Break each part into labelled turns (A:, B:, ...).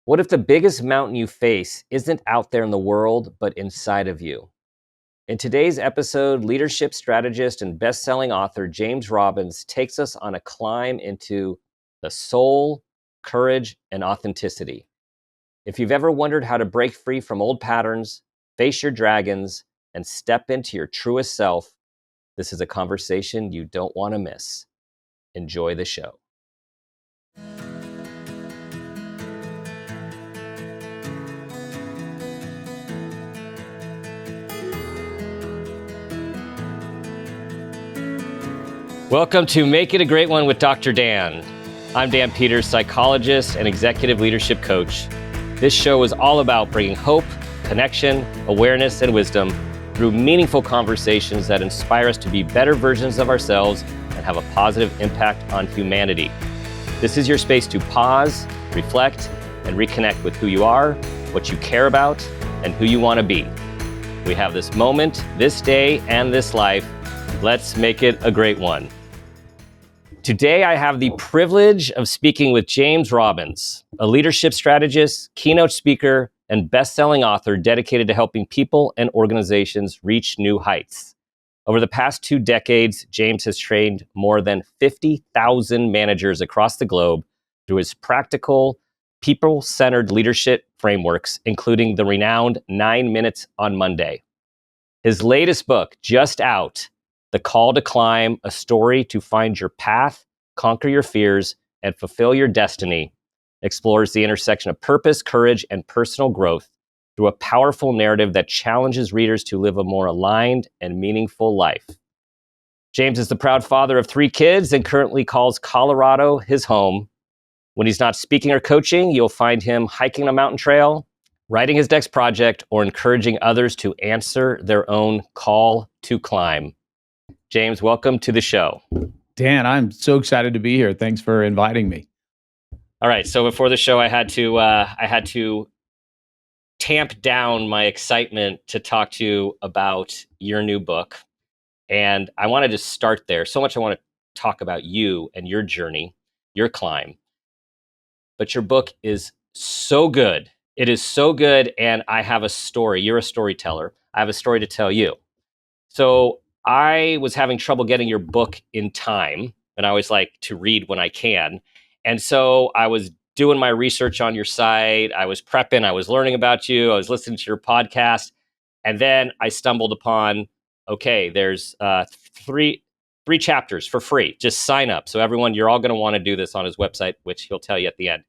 A: What if the biggest mountain you face isn't out there in the world, but inside of you? In today's episode, leadership strategist and best-selling author James Robbins takes us on a climb into the soul, courage, and authenticity. If you've ever wondered how to break free from old patterns, face your dragons, and step into your truest self, this is a conversation you don't want to miss. Enjoy the show. Welcome to Make It a Great One with Dr. Dan. I'm Dan Peters, psychologist and executive leadership coach. This show is all about bringing hope, connection, awareness, and wisdom through meaningful conversations that inspire us to be better versions of ourselves and have a positive impact on humanity. This is your space to pause, reflect, and reconnect with who you are, what you care about, and who you want to be. We have this moment, this day, and this life. Let's make it a great one. Today, I have the privilege of speaking with James Robbins, a leadership strategist, keynote speaker, and best-selling author dedicated to helping people and organizations reach new heights. Over the past 2 decades, James has trained more than 50,000 managers across the globe through his practical, people-centered leadership frameworks, including the renowned 9 Minutes on Monday. His latest book, just out, The Call to Climb, a story to find your path, conquer your fears, and fulfill your destiny, explores the intersection of purpose, courage, and personal growth through a powerful narrative that challenges readers to live a more aligned and meaningful life. James is the proud father of 3 kids and currently calls Colorado his home. When he's not speaking or coaching, you'll find him hiking a mountain trail, writing his next project, or encouraging others to answer their own call to climb. James, welcome to the show.
B: Dan, I'm so excited to be here. Thanks for inviting me.
A: All right, so before the show, I had to tamp down my excitement to talk to you about your new book, and I wanted to start there. So much I want to talk about you and your journey, your climb. But your book is so good. It is so good, and I have a story. You're a storyteller. I have a story to tell you. So I was having trouble getting your book in time, and I always like to read when I can. And so I was doing my research on your site. I was prepping. I was learning about you. I was listening to your podcast. And then I stumbled upon, okay, there's three chapters for free. Just sign up. So everyone, you're all going to want to do this on his website, which he'll tell you at the end.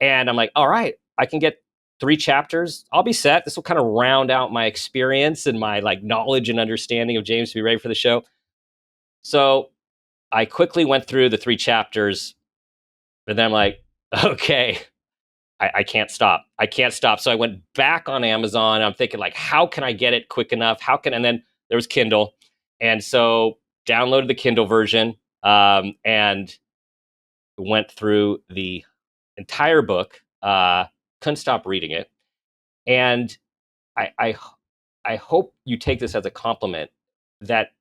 A: And I'm like, all right, I can get 3 chapters. I'll be set. This will kind of round out my experience and my knowledge and understanding of James to be ready for the show. So I quickly went through the 3 chapters, and then I'm like, okay, I can't stop. I can't stop. So I went back on Amazon. I'm thinking how can I get it quick enough? And then there was Kindle. And so downloaded the Kindle version and went through the entire book. Couldn't stop reading it. And I hope you take this as a compliment that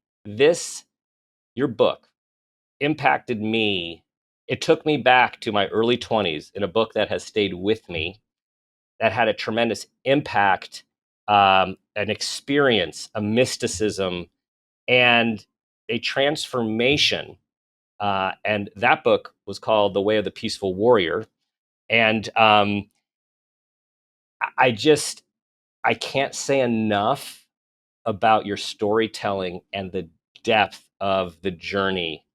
A: your book impacted me. It took me back to my early 20s in a book that has stayed with me, that had a tremendous impact, an experience, a mysticism, and a transformation. And that book was called The Way of the Peaceful Warrior. And I can't say enough about your storytelling and the depth of the journey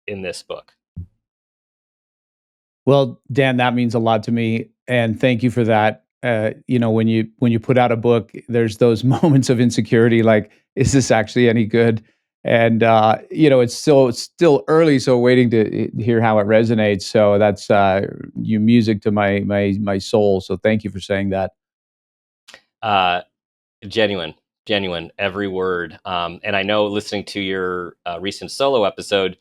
A: in this book.
B: Well, Dan, that means a lot to me, and thank you for that. When you put out a book, there's those moments of insecurity, like, is this actually any good? And it's still early, so waiting to hear how it resonates. So that's you music to my soul. So thank you for saying that.
A: Genuine, every word. And I know listening to your recent solo episode,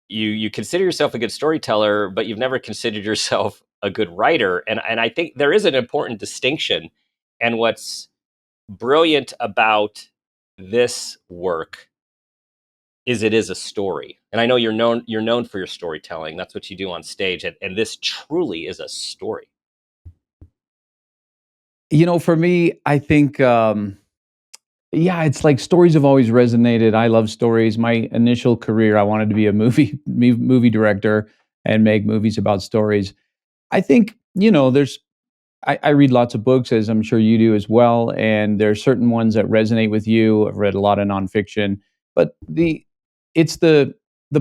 A: you consider yourself a good storyteller, but you've never considered yourself a good writer. And I think there is an important distinction. And what's brilliant about this work is it is a story. And I know you're known for your storytelling. That's what you do on stage. And this truly is a story.
B: For me, I think, yeah, it's like stories have always resonated. I love stories. My initial career, I wanted to be a movie director and make movies about stories. I think, there's I read lots of books, as I'm sure you do as well, and there are certain ones that resonate with you. I've read a lot of nonfiction, but the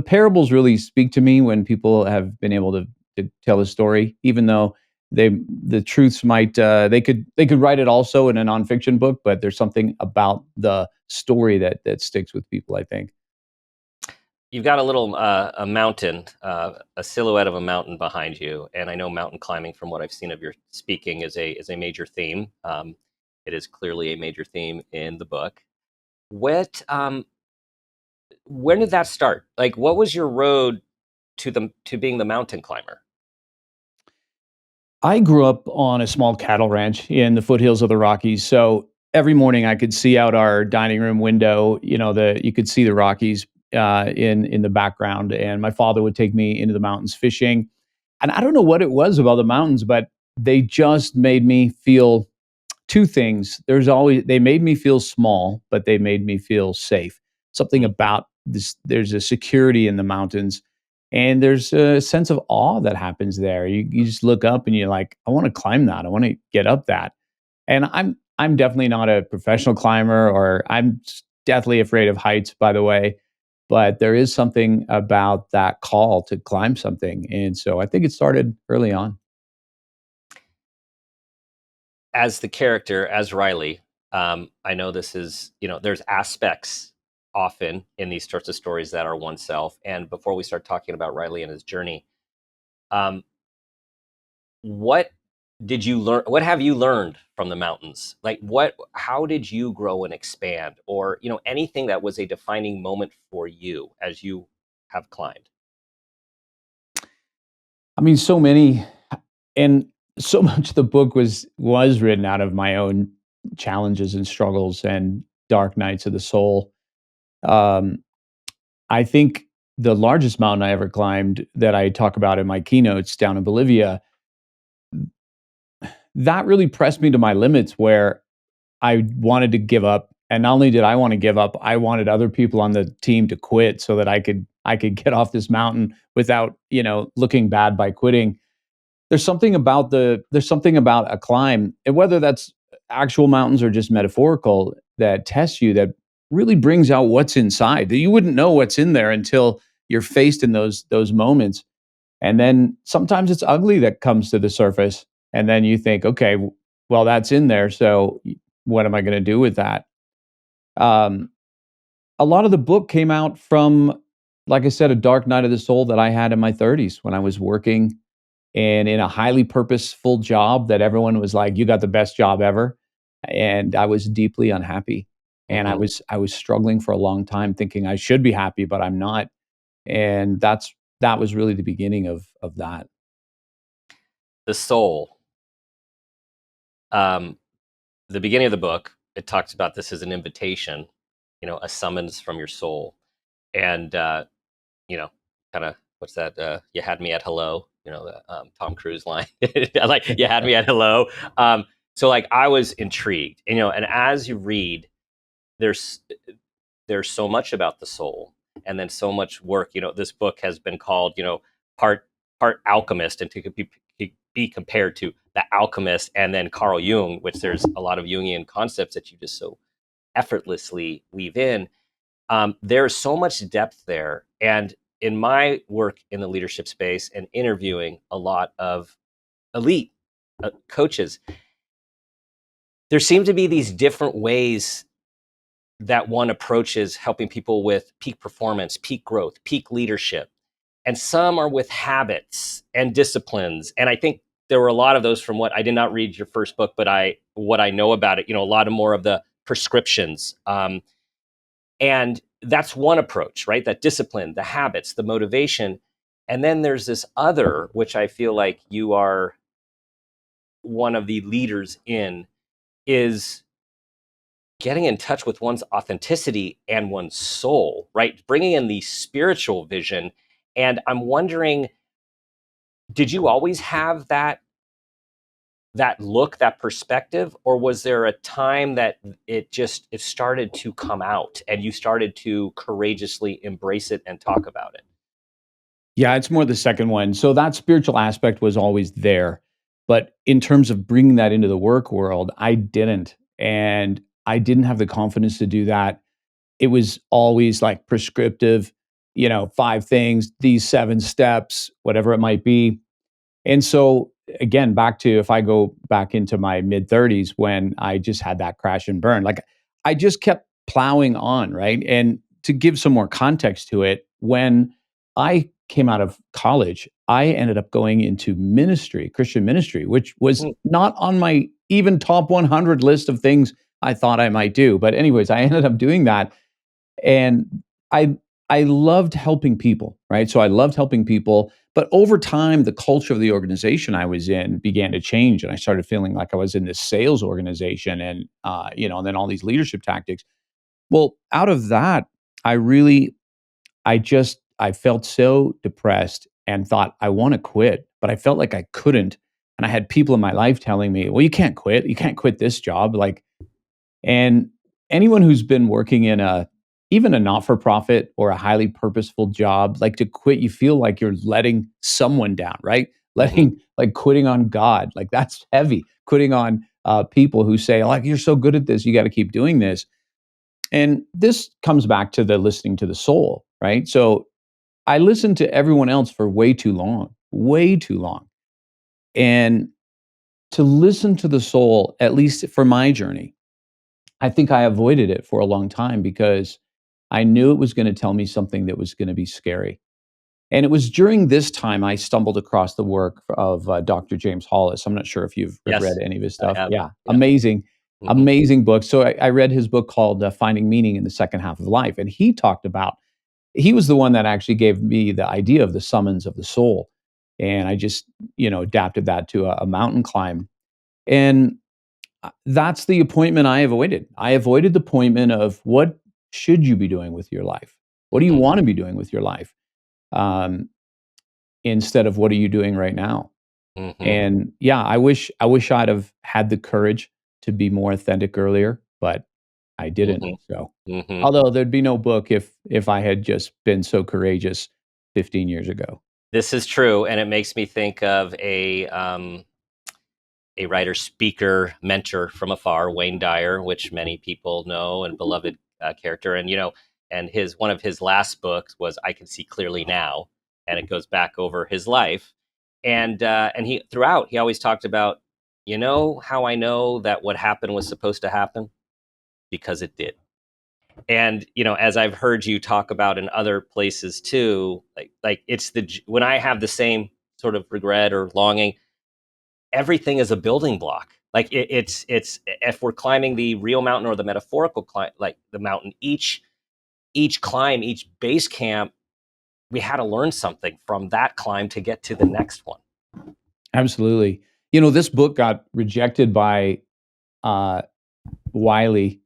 B: parables really speak to me when people have been able to tell a story, even though they the truths might they could write it also in a nonfiction book, but there's something about the story that sticks with people, I think.
A: You've got a little a mountain, a silhouette of a mountain behind you, and I know mountain climbing, from what I've seen of your speaking, is a major theme. It is clearly a major theme in the book. What when did that start? Like, what was your road to being the mountain climber?
B: I grew up on a small cattle ranch in the foothills of the Rockies. So every morning I could see out our dining room window, you could see the Rockies in the background. And my father would take me into the mountains fishing. And I don't know what it was about the mountains, but they just made me feel two things. They made me feel small, but they made me feel safe. Something
A: Mm.
B: about this, there's a security in the mountains, and there's a sense of awe that happens there. You just look up and you're like, I want to climb that. I want to get up that. And I'm definitely not a professional climber, or deathly afraid of heights, by the way. But there is something about that call to climb something. And so I think it started early on.
A: As the character, as Riley, I know this is, there's aspects often in these sorts of stories that are oneself. And before we start talking about Riley and his journey, um, what did you learn? What have you learned from the mountains? Like, how did you grow and expand? Or, anything that was a defining moment for you as you have climbed?
B: I mean, so many, and so much of the book was written out of my own challenges and struggles and dark nights of the soul. Um, I think the largest mountain I ever climbed, that I talk about in my keynotes down in Bolivia, that really pressed me to my limits, where I wanted to give up. And not only did I want to give up, I wanted other people on the team to quit so that I could get off this mountain without, looking bad by quitting. There's something about a climb, and whether that's actual mountains or just metaphorical, that tests you, that really brings out what's inside. That you wouldn't know what's in there until you're faced in those moments. And then sometimes it's ugly that comes to the surface, and then you think, okay, well, that's in there, so what am I going to do with that? Um, a lot of the book came out from, like I said, a dark night of the soul that I had in my 30s, when I was working and in a highly purposeful job that everyone was like, "You got the best job ever," and I was deeply unhappy, and I
A: Hmm.
B: was I was struggling for a long time, thinking I should be happy, but I'm not, and that was really the beginning of that.
A: The soul. Um, the beginning of the book, it talks about this as an invitation, a summons from your soul. And, you know, kind of, what's that? You had me at hello, the Tom Cruise line. Like, you had me at hello. So, like, I was intrigued, and as you read, there's there's so much about the soul, and then so much work. This book has been called, part alchemist, and to be compared to the alchemist and then Carl Jung, which there's a lot of Jungian concepts that you just so effortlessly weave in. There's so much depth there. And in my work in the leadership space and interviewing a lot of elite coaches, there seem to be these different ways that one approaches helping people with peak performance, peak growth, peak leadership. And some are with habits and disciplines. And I think there were a lot of those, from what I did not read your first book, but what I know about it, a lot of more of the prescriptions. And that's one approach, right? That discipline, the habits, the motivation. And then there's this other, which I feel like you are one of the leaders in, is getting in touch with one's authenticity and one's soul, right? Bringing in the spiritual vision. And I'm wondering, did you always have that that look, that perspective, or was there a time that it started to come out and you started to courageously embrace it and talk about it?
B: Yeah, it's more the second one. So that spiritual aspect was always there. But in terms of bringing that into the work world, I didn't. And I didn't have the confidence to do that. It was always like prescriptive, 5 things, these 7 steps, whatever it might be. And so, again, back to if I go back into my mid 30s when I just had that crash and burn, like I just kept plowing on, right? And to give some more context to it, when I came out of college, I ended up going into ministry, Christian ministry, which was
A: Mm,
B: not on my even top 100 list of things I thought I might do. But, anyways, I ended up doing that and I I loved helping people, right? So I loved helping people, but over time the culture of the organization I was in began to change and I started feeling like I was in this sales organization and and then all these leadership tactics. Well, out of that, I really I felt so depressed and thought I want to quit, but I felt like I couldn't. And I had people in my life telling me, "Well, you can't quit. You can't quit this job." And anyone who's been working in a even a not-for-profit or a highly purposeful job, like to quit, you feel like you're letting someone down, right?
A: mhm,
B: Like quitting on God, like that's heavy. Quitting on people who say, like, you're so good at this, you got to keep doing this. And this comes back to the listening to the soul, right? So I listened to everyone else for way too long, way too long. And to listen to the soul, at least for my journey, I think I avoided it for a long time because I knew it was gonna tell me something that was gonna be scary. And it was during this time I stumbled across the work of, Dr. James Hollis. I'm not sure if you've read
A: yes,
B: any of his
A: I
B: stuff.
A: have.
B: Yeah,
A: Yeah.
B: amazing,
A: Mhm,
B: amazing book. So I read his book called, Finding Meaning in the Second Half of Life, and he was the one that actually gave me the idea of the summons of the soul, and I just, adapted that to a mountain climb. And that's the appointment I avoided. I avoided the appointment of what should you be doing with your life? What do you
A: mhm,
B: wanna be doing with your life? Um, Instead of what are you doing right now?
A: mhm,
B: And yeah, I wish I'd have had the courage to be more authentic earlier, but I didn't.
A: mhm,
B: So,
A: mhm.
B: although there'd be no book if I had just been so courageous 15 years ago.
A: This is true, and it makes me think of a writer, speaker, mentor from afar, Wayne Dyer, which many people know and beloved character. And and his one of his last books was "I Can See Clearly Now," and it goes back over his life. And he throughout he always talked about, how I know that what happened was supposed to happen because it did. And as I've heard you talk about in other places too, like it's when I have the same sort of regret or longing, everything is a building block. Like it's if we're climbing the real mountain or the metaphorical climb, like the mountain, each climb, each base camp, we had to learn something from that climb to get to the next one.
B: Absolutely. This book got rejected by, uh, Wiley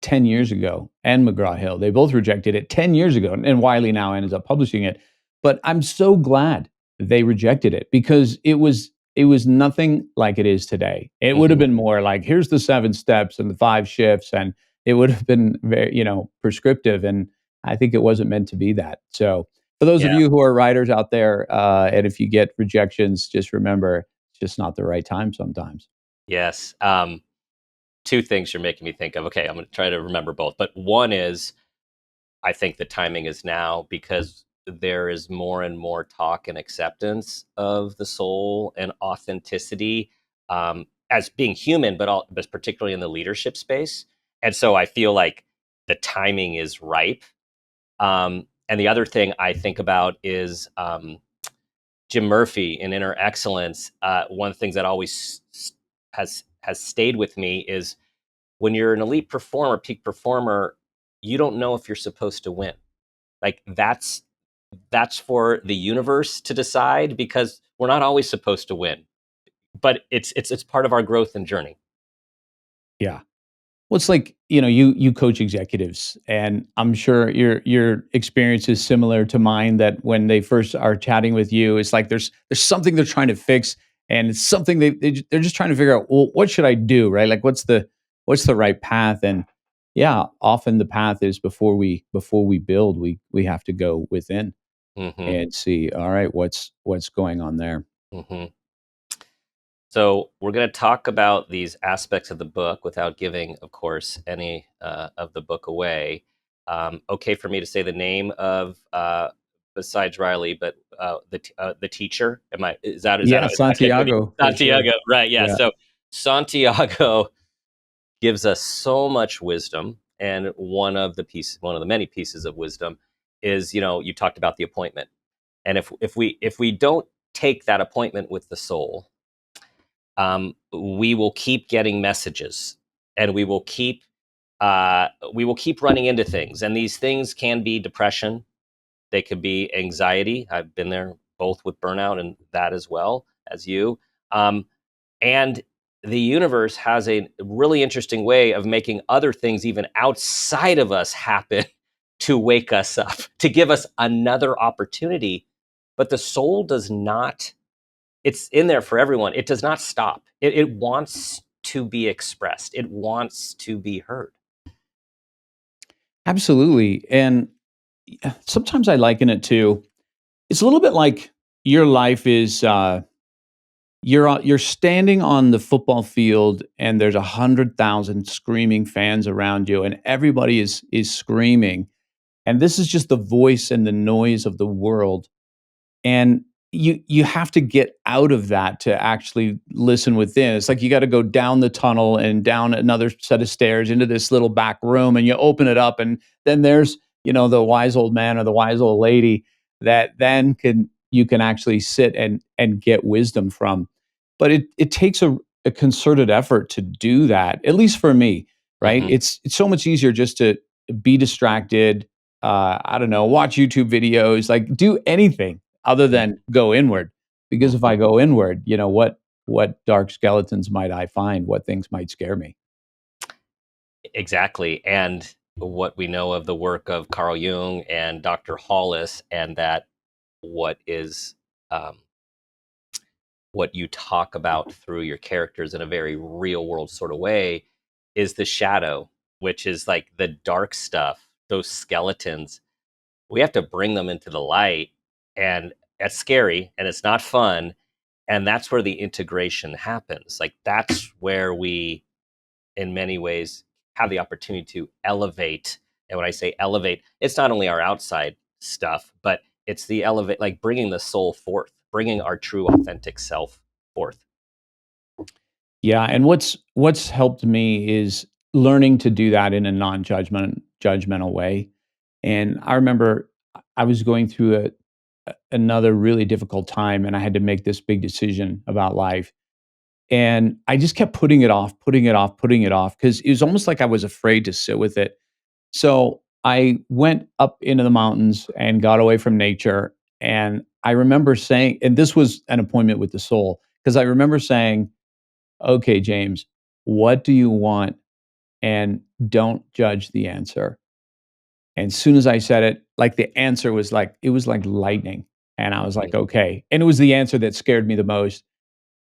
B: 10 years ago and McGraw-Hill. They both rejected it 10 years ago, and Wiley now ends up publishing it. But I'm so glad they rejected it because it was nothing like it is today. It would have
A: Hmm.
B: been more like, "Here's the 7 steps and the 5 shifts," and it would have been very, prescriptive, and I think it wasn't meant to be that. So, for those of
A: Yeah.
B: you who are writers out there, and if you get rejections, just remember, it's just not the right time sometimes.
A: Yes. Two things you're making me think of. Okay, I'm going to try to remember both. But one is, I think the timing is now because there is more and more talk and acceptance of the soul and authenticity, as being human, but particularly in the leadership space. And so I feel like the timing is ripe. And the other thing I think about is Jim Murphy in Inner Excellence. One of the things that always has stayed with me is when you're an elite performer, peak performer, you don't know if you're supposed to win. Like that's for the universe to decide because we're not always supposed to win. But it's part of our growth and journey.
B: Yeah. Well, it's like, you coach executives, and I'm sure your experience is similar to mine that when they first are chatting with you, it's like there's something they're trying to fix, and it's something they're just trying to figure out, well, what should I do, right? Like, what's the right path? And yeah, often the path is before we build, we have to go within
A: Hmm.
B: and see, all right, what's going on there.
A: Hmm. So we're going to talk about these aspects of the book without giving, of course, any of the book away. Okay, for me to say the name of besides Riley, but the teacher. Am I?
B: Yeah,
A: is that good with you?
B: Santiago for sure.
A: Santiago, right? Yeah.
B: Yeah.
A: So Santiago gives us so much wisdom, and one of the many pieces of wisdom is, you talked about the appointment, and if we don't take that appointment with the soul, we will keep getting messages, and we will keep running into things, and these things can be depression, they could be anxiety. I've been there both with burnout and that as well as you. um, and the universe has a really interesting way of making other things even outside of us happen to wake us up, to give us another opportunity. But the soul does not, it's in there for everyone. It does not stop. It wants to be expressed. It wants to be heard.
B: Absolutely. And sometimes I liken it to, it's a little bit like your life is, you're standing on the football field and there's 100,000 screaming fans around you and everybody is screaming. And this is just the voice and the noise of the world. And you have to get out of that to actually listen within. It's like you gotta go down the tunnel and down another set of stairs into this little back room, and you open it up, and then there's, the wise old man or the wise old lady that then can actually sit and get wisdom from. But it takes a concerted effort to do that, at least for me, right?
A: Hmm.
B: It's so much easier just to be distracted, I don't know, watch YouTube videos, like, do anything other than go inward. Because if
A: Hmm.
B: I go inward, what dark skeletons might I find? What things might scare me?
A: Exactly. And what we know of the work of Carl Jung and Dr. Hollis, and that what is um, what you talk about through your characters in a very real world sort of way is the shadow, which is like the dark stuff, those skeletons. We have to bring them into the light, and it's scary and it's not fun. And that's where the integration happens. Like, that's where we, in many ways, have the opportunity to elevate. And when I say elevate, it's not only our outside stuff, but it's the elevate, like bringing the soul forth, bringing our true authentic self forth.
B: Yeah, and what's helped me is learning to do that in a non-judgmental way. And I remember I was going through another really difficult time, and I had to make this big decision about life. And I just kept putting it off, putting it off, putting it off, because it was almost like I was afraid to sit with it. So I went up into the mountains and got away from nature. And I remember saying, and this was an appointment with the soul, because I remember saying, okay, James, what do you want? And don't judge the answer. And as soon as I said it, like, the answer was like, it was like lightning. And I was
A: Mhm,
B: like, okay. And it was the answer that scared me the most.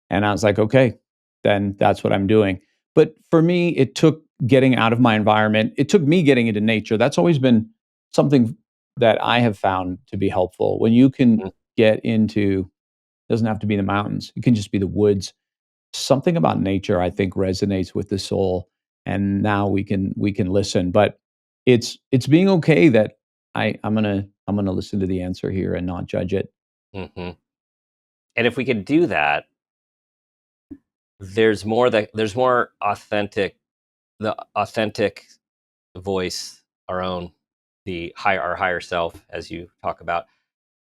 B: And I was like, okay, then that's what I'm doing. But for me, it took getting out of my environment. It took me getting into nature. That's always been something that I have found to be helpful. When you can
A: mhm,
B: get into, doesn't have to be the mountains, it can just be the woods. Something about nature, I think, resonates with the soul. And now we can listen. But it's being okay that I'm gonna listen to the answer here and not judge it.
A: mhm. And if we could do that, there's more authentic, the authentic voice, our own, our higher self, as you talk about.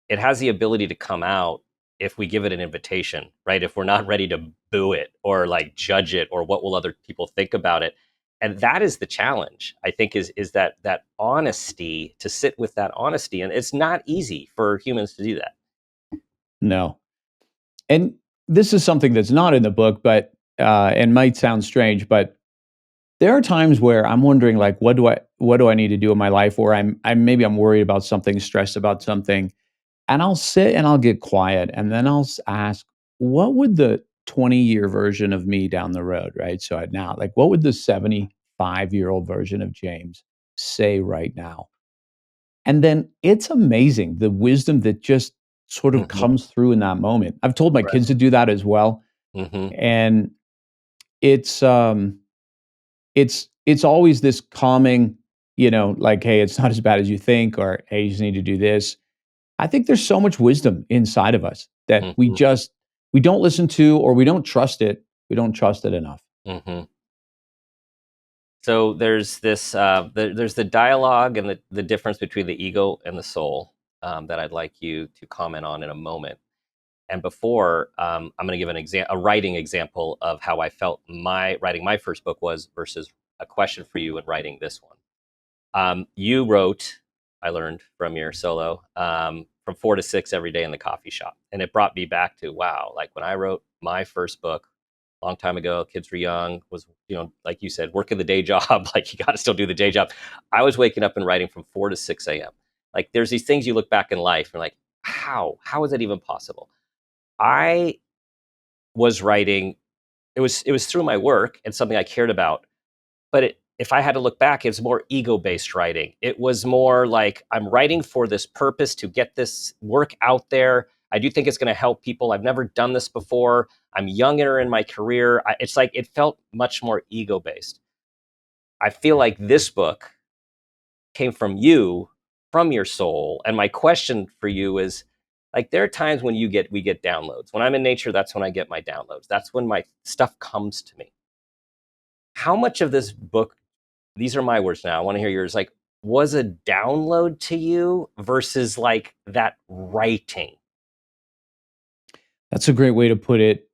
A: It has the ability to come out if we give it an invitation, right? If we're not ready to boo it or like judge it, or what will other people think about it. And that is the challenge, I think, is that honesty, to sit with that honesty. And it's not easy for humans to do that.
B: No. And this is something that's not in the book, but and might sound strange, but there are times where I'm wondering, like, what do I need to do in my life, or I'm worried about something, stressed about something, and I'll sit and I'll get quiet, and then I'll ask, what would the 20-year version of me down the road, right? So now, like, what would the 75-year-old version of James say right now? And then it's amazing the wisdom that just sort of
A: Mhm.
B: comes through in that moment. I've told my
A: Right.
B: kids to do that as well,
A: Mhm.
B: and it's it's always this calming, like, hey, it's not as bad as you think, or hey, you just need to do this. I think there's so much wisdom inside of us that
A: Mhm.
B: we don't listen to, or we don't trust it. We don't trust it enough.
A: Mhm. So there's this there's the dialogue and the difference between the ego and the soul, that I'd like you to comment on in a moment. And before, I'm going to give a writing example of how I felt my writing my first book was versus a question for you in writing this one. You wrote, I learned from your solo, from 4 to 6 every day in the coffee shop. And it brought me back to, wow, like when I wrote my first book a long time ago, kids were young, was, like you said, working the day job, like you got to still do the day job. I was waking up and writing from 4 to 6 a.m. Like there's these things you look back in life and like, how is that even possible? I was writing, it was through my work and something I cared about, but if I had to look back, it's more ego-based writing. It was more like I'm writing for this purpose to get this work out there. I do think it's going to help people. I've never done this before. I'm younger in my career. It's like it felt much more ego-based. I feel like this book came from you, from your soul. And my question for you is, like, there are times when we get downloads. When I'm in nature, that's when I get my downloads. That's when my stuff comes to me. How much of this book, these are my words now, I want to hear yours, like, was a download to you versus like that writing?
B: That's a great way to put it.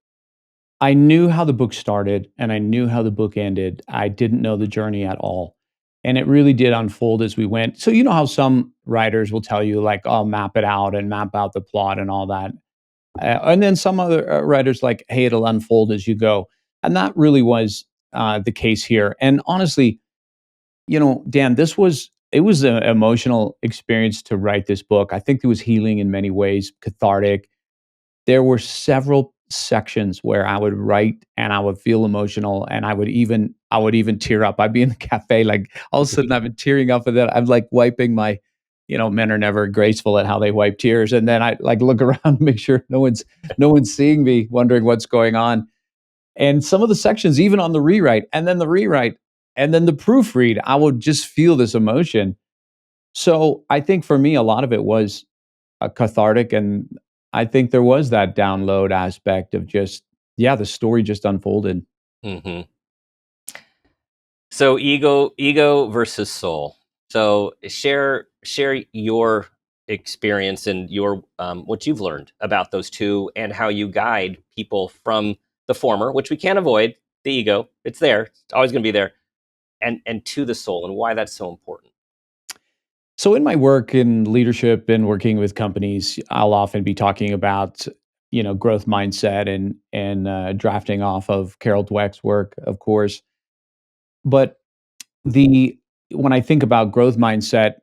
B: I knew how the book started and I knew how the book ended. I didn't know the journey at all. And it really did unfold as we went. So, you know how some writers will tell you, like, I'll map it out and map out the plot and all that. And then some other writers, like, hey, it'll unfold as you go. And that really was the case here. And honestly, Dan, it was an emotional experience to write this book. I think it was healing in many ways, cathartic. There were several sections where I would write and I would feel emotional, and I would even tear up. I'd be in the cafe, like, all of a sudden I've been tearing up, and then I'm like wiping my, men are never graceful at how they wipe tears. And then I like look around to make sure no one's seeing me, wondering what's going on. And some of the sections, even on the rewrite, and then the proofread, I would just feel this emotion. So I think for me, a lot of it was cathartic, and I think there was that download aspect of just, yeah, the story just unfolded.
A: Hmm. So ego versus soul. So share your experience and your what you've learned about those two and how you guide people from the former, which we can't avoid, the ego. It's there. It's always going to be there, and to the soul and why that's so important.
B: So in my work in leadership and working with companies, I'll often be talking about, growth mindset and drafting off of Carol Dweck's work, of course. But the when I think about growth mindset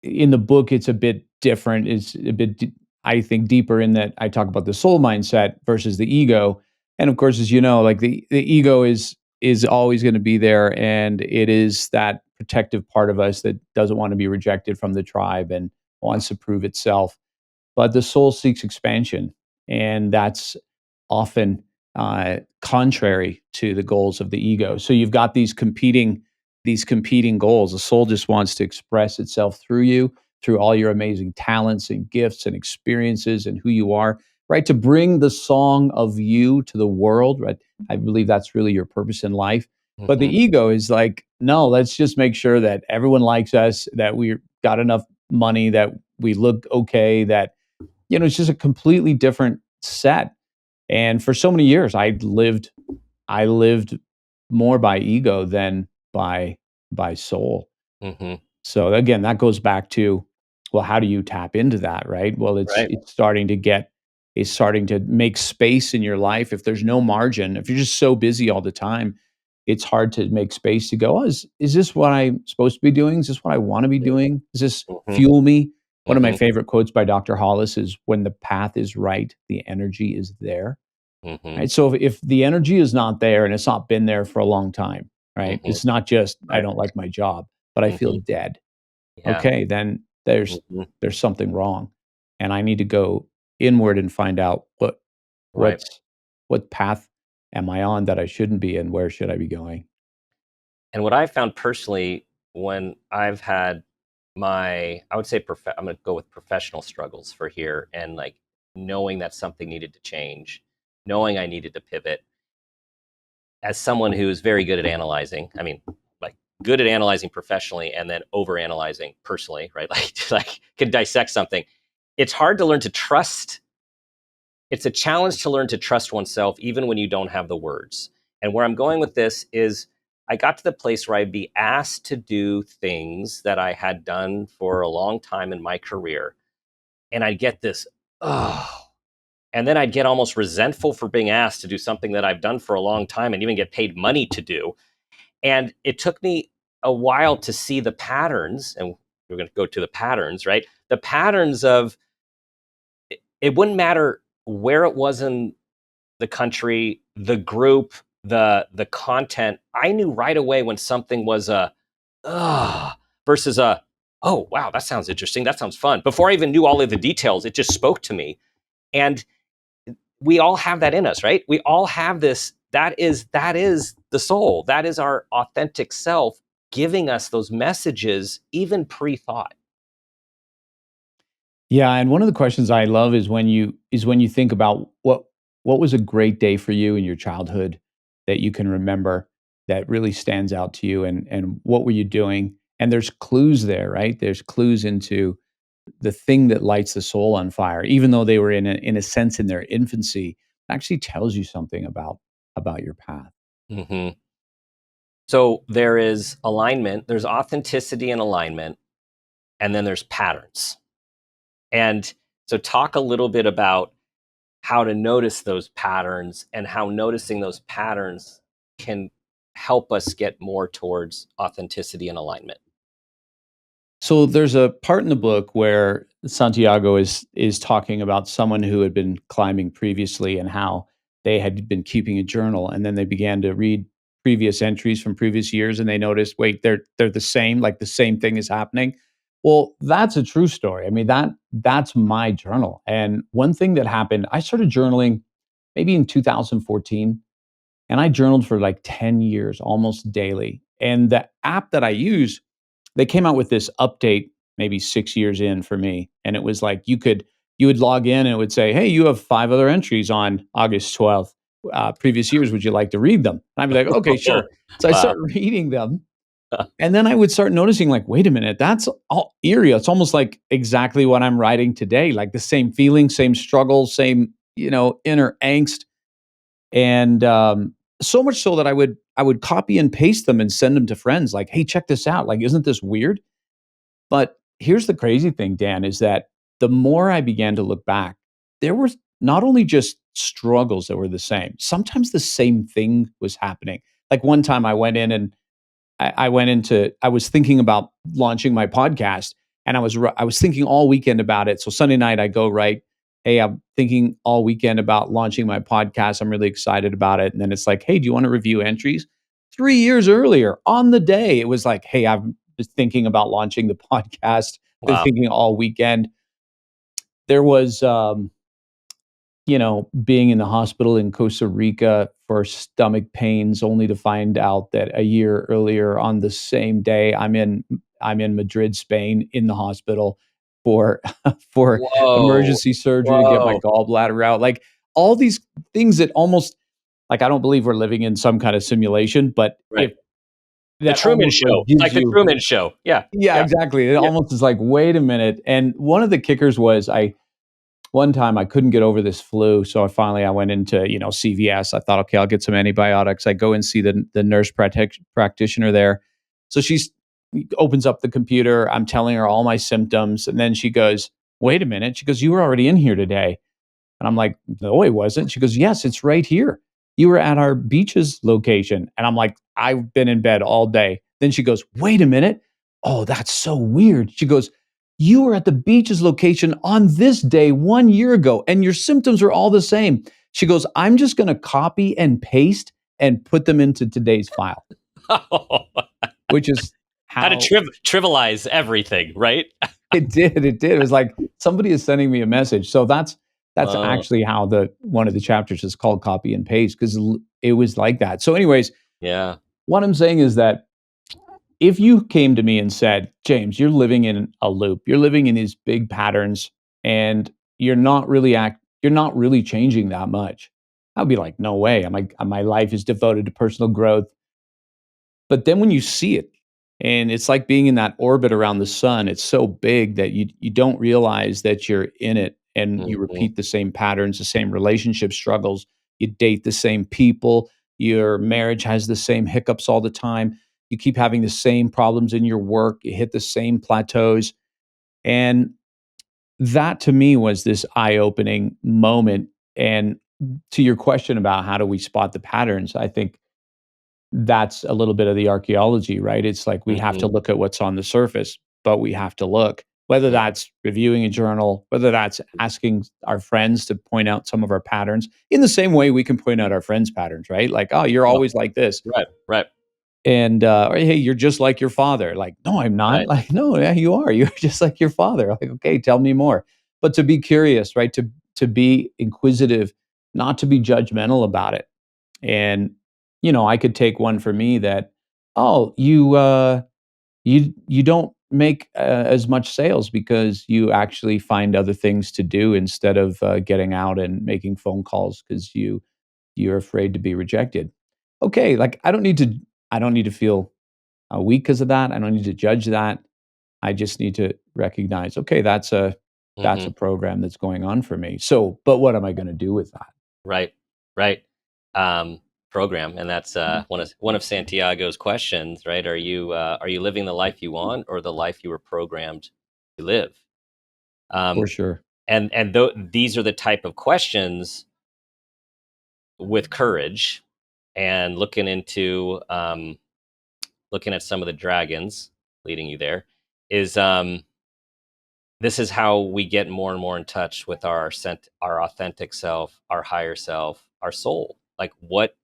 B: in the book, it's a bit different. It's a bit, I think, deeper in that I talk about the soul mindset versus the ego. And of course, as you know, like the ego is always going to be there, and it is that protective part of us that doesn't want to be rejected from the tribe and wants to prove itself. But the soul seeks expansion, and that's often contrary to the goals of the ego. So you've got these competing goals. The soul just wants to express itself through you, through all your amazing talents and gifts and experiences and who you are, right? To bring the song of you to the world, right? I believe that's really your purpose in life. But the
A: Hmm.
B: ego is like, no, let's just make sure that everyone likes us, that we got enough money, that we look okay, that, it's just a completely different set. And for so many years, I lived more by ego than by soul.
A: Hmm.
B: So again, that goes back to, well, how do you tap into that, right? Well,
A: Right.
B: it's starting to make space in your life. If there's no margin, if you're just so busy all the time, it's hard to make space to go, oh, is this what I'm supposed to be doing? Is this what I want to be doing? Does this
A: Hmm.
B: fuel me? One of my
A: Hmm.
B: favorite quotes by Dr. Hollis is, when the path is right, the energy is there.
A: Mhm.
B: right? So if the energy is not there and it's not been there for a long time, right?
A: Mhm.
B: It's not just I
A: Right.
B: don't like my job, but I feel
A: Mhm.
B: dead.
A: Yeah.
B: Okay, then
A: Mhm.
B: there's something wrong, and I need to go inward and find out
A: Right.
B: what's what path am I on that I shouldn't be and where should I be going?
A: And what I found personally when I've had I would say I'm going to go with professional struggles for here, and like knowing that something needed to change, knowing I needed to pivot, as someone who's very good at analyzing, I mean, like good at analyzing professionally and then over analyzing personally, right? Like can dissect something. It's hard to learn to trust. It's a challenge to learn to trust oneself even when you don't have the words. And where I'm going with this is I got to the place where I'd be asked to do things that I had done for a long time in my career. And I'd get this, oh, and then I'd get almost resentful for being asked to do something that I've done for a long time and even get paid money to do. And it took me a while to see the patterns, and we're going to go to the patterns, right? The patterns of it wouldn't matter where it was in the country, the group, the content. I knew right away when something was a versus a oh wow, that sounds interesting, that sounds fun. Before I even knew all of the details, it just spoke to me. And we all have that in us, right? We all have this. That is the soul. That is our authentic self giving us those messages, even pre-thought.
B: Yeah, and one of the questions I love is when you think about what was a great day for you in your childhood that you can remember that really stands out to you and what were you doing? And there's clues there, right? There's clues into the thing that lights the soul on fire, even though they were in a sense in their infancy, actually tells you something about your path.
A: Hmm. So there is alignment, there's authenticity and alignment, and then there's patterns. And so talk a little bit about how to notice those patterns and how noticing those patterns can help us get more towards authenticity and alignment.
B: So there's a part in the book where Santiago is talking about someone who had been climbing previously and how they had been keeping a journal and then they began to read previous entries from previous years and they noticed wait they're the same, like the same thing is happening. Well, that's a true story. I mean that's my journal. And one thing that happened, I started journaling maybe in 2014 and I journaled for like 10 years almost daily. And the app that I use, they came out with this update maybe 6 years in for me, and it was like you would log in and it would say, "Hey, you have 5 other entries on August 12th, previous years. Would you like to read them?" And I'd be like, "Okay,
A: Oh,
B: sure." So I
A: wow.
B: start reading them, and then I would start noticing like, "Wait a minute, that's all eerie." It's almost like exactly what I'm writing today, like the same feeling, same struggle, same, inner angst. And so much so that I would copy and paste them and send them to friends like, "Hey, check this out. Like, isn't this weird?" But here's the crazy thing, Dan, is that the more I began to look back, there was not only just struggles that were the same, sometimes the same thing was happening. Like one time I went in and I was thinking about launching my podcast and I was thinking all weekend about it. So Sunday night I go, right, hey, I'm thinking all weekend about launching my podcast. I'm really excited about it. And then it's like, hey, do you want to review entries? 3 years earlier on the day, it was like, hey, I'm just thinking about launching the podcast. Been
A: Wow.
B: thinking all weekend. There was being in the hospital in Costa Rica for stomach pains, only to find out that a year earlier on the same day, I'm in Madrid, Spain, in the hospital for for
A: Whoa.
B: emergency surgery to get my
A: Whoa.
B: gallbladder out. Like all these things that almost like I don't believe we're living in some kind of simulation, but
A: Right.
B: if
A: The
B: that
A: Truman
B: almost like
A: Show. It's
B: gives
A: like the
B: you
A: Truman Show. Yeah.
B: yeah,
A: Yeah.
B: exactly. It
A: Yeah.
B: almost is like, wait a minute. And one of the kickers was I one time I couldn't get over this flu, so I went into, CVS. I thought, okay, I'll get some antibiotics. I go and see the nurse practitioner there. So she's opens up the computer. I'm telling her all my symptoms, and then she goes, "Wait a minute." She goes, "You were already in here today." And I'm like, "No, it wasn't." She goes, "Yes, it's right here. You were at our beaches location." And I'm like, "I've been in bed all day." Then she goes, "Wait a minute. Oh, that's so weird." She goes, "You were at the beaches location on this day 1 year ago, and your symptoms are all the same." She goes, "I'm just gonna copy and paste and put them into today's file," which is
A: How to
B: how
A: trivialize everything, right?
B: it did. It was like somebody is sending me a message. So that's
A: Oh,
B: actually how the one of the chapters is called copy and paste because it was like that. So, anyways,
A: yeah.
B: what I'm saying is that if you came to me and said, "James, you're living in a loop. You're living in these big patterns and you're not really changing that much." I'd be like, "No way. My life is devoted to personal growth." But then when you see it, and it's like being in that orbit around the sun, it's so big that you don't realize that you're in it, and you
A: Mhm.
B: repeat the same patterns, the same relationship struggles, you date the same people, your marriage has the same hiccups all the time, you keep having the same problems in your work, you hit the same plateaus, and that to me was this eye-opening moment, and to your question about how do we spot the patterns, I think that's a little bit of the archaeology, right? It's like we have to
A: Mhm.
B: look at what's on the surface, but we have to look, whether
A: Mhm.
B: that's reviewing a journal, whether that's asking our friends to point out some of our patterns in the same way we can point out our friends' patterns, right? Like, oh, you're
A: Oh,
B: always like this.
A: right, right,
B: And, or, hey, you're just like your father. Like, no, I'm not.
A: right.
B: Like, no, yeah, you are. You're just like your father. Like, okay, tell me more. But to be curious, right? To be inquisitive, not to be judgmental about it. And, I could take one for me that, "Oh, you don't make, as much sales because you actually find other things to do instead of, getting out and making phone calls because you're afraid to be rejected." Okay, like, I don't need to feel, weak because of that. I don't need to judge that. I just need to recognize, "Okay, that's a
A: Mhm.
B: program that's going on for me." So, but what am I gonna do with that?
A: Right, right. Program, and that's one of Santiago's questions, right? Are you living the life you want or the life you were programmed to live?
B: For
A: Um,
B: sure.
A: and these are the type of questions with courage and looking at some of the dragons leading you there is this is how we get more and more in touch with our authentic self, our higher self, our soul. Like what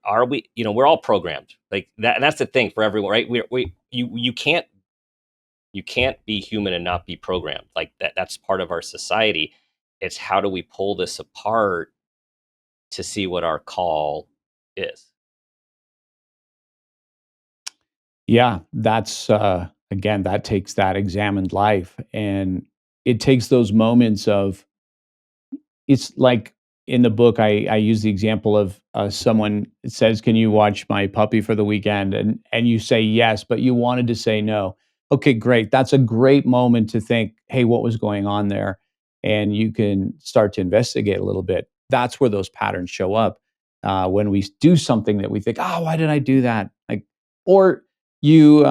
A: are we, we're all programmed like that, and that's the thing for everyone, right? You can't be human and not be programmed like that's part of our society. It's how do we pull this apart to see what our call is.
B: Yeah, that's, again, that takes that examined life, and it takes those moments of it's like in the book, I use the example of, someone says, "Can you watch my puppy for the weekend?" And you say, "Yes," but you wanted to say no. Okay, great. That's a great moment to think, "Hey, what was going on there?" And you can start to investigate a little bit. That's where those patterns show up, when we do something that we think, "Oh, why did I do that?" Like, or you,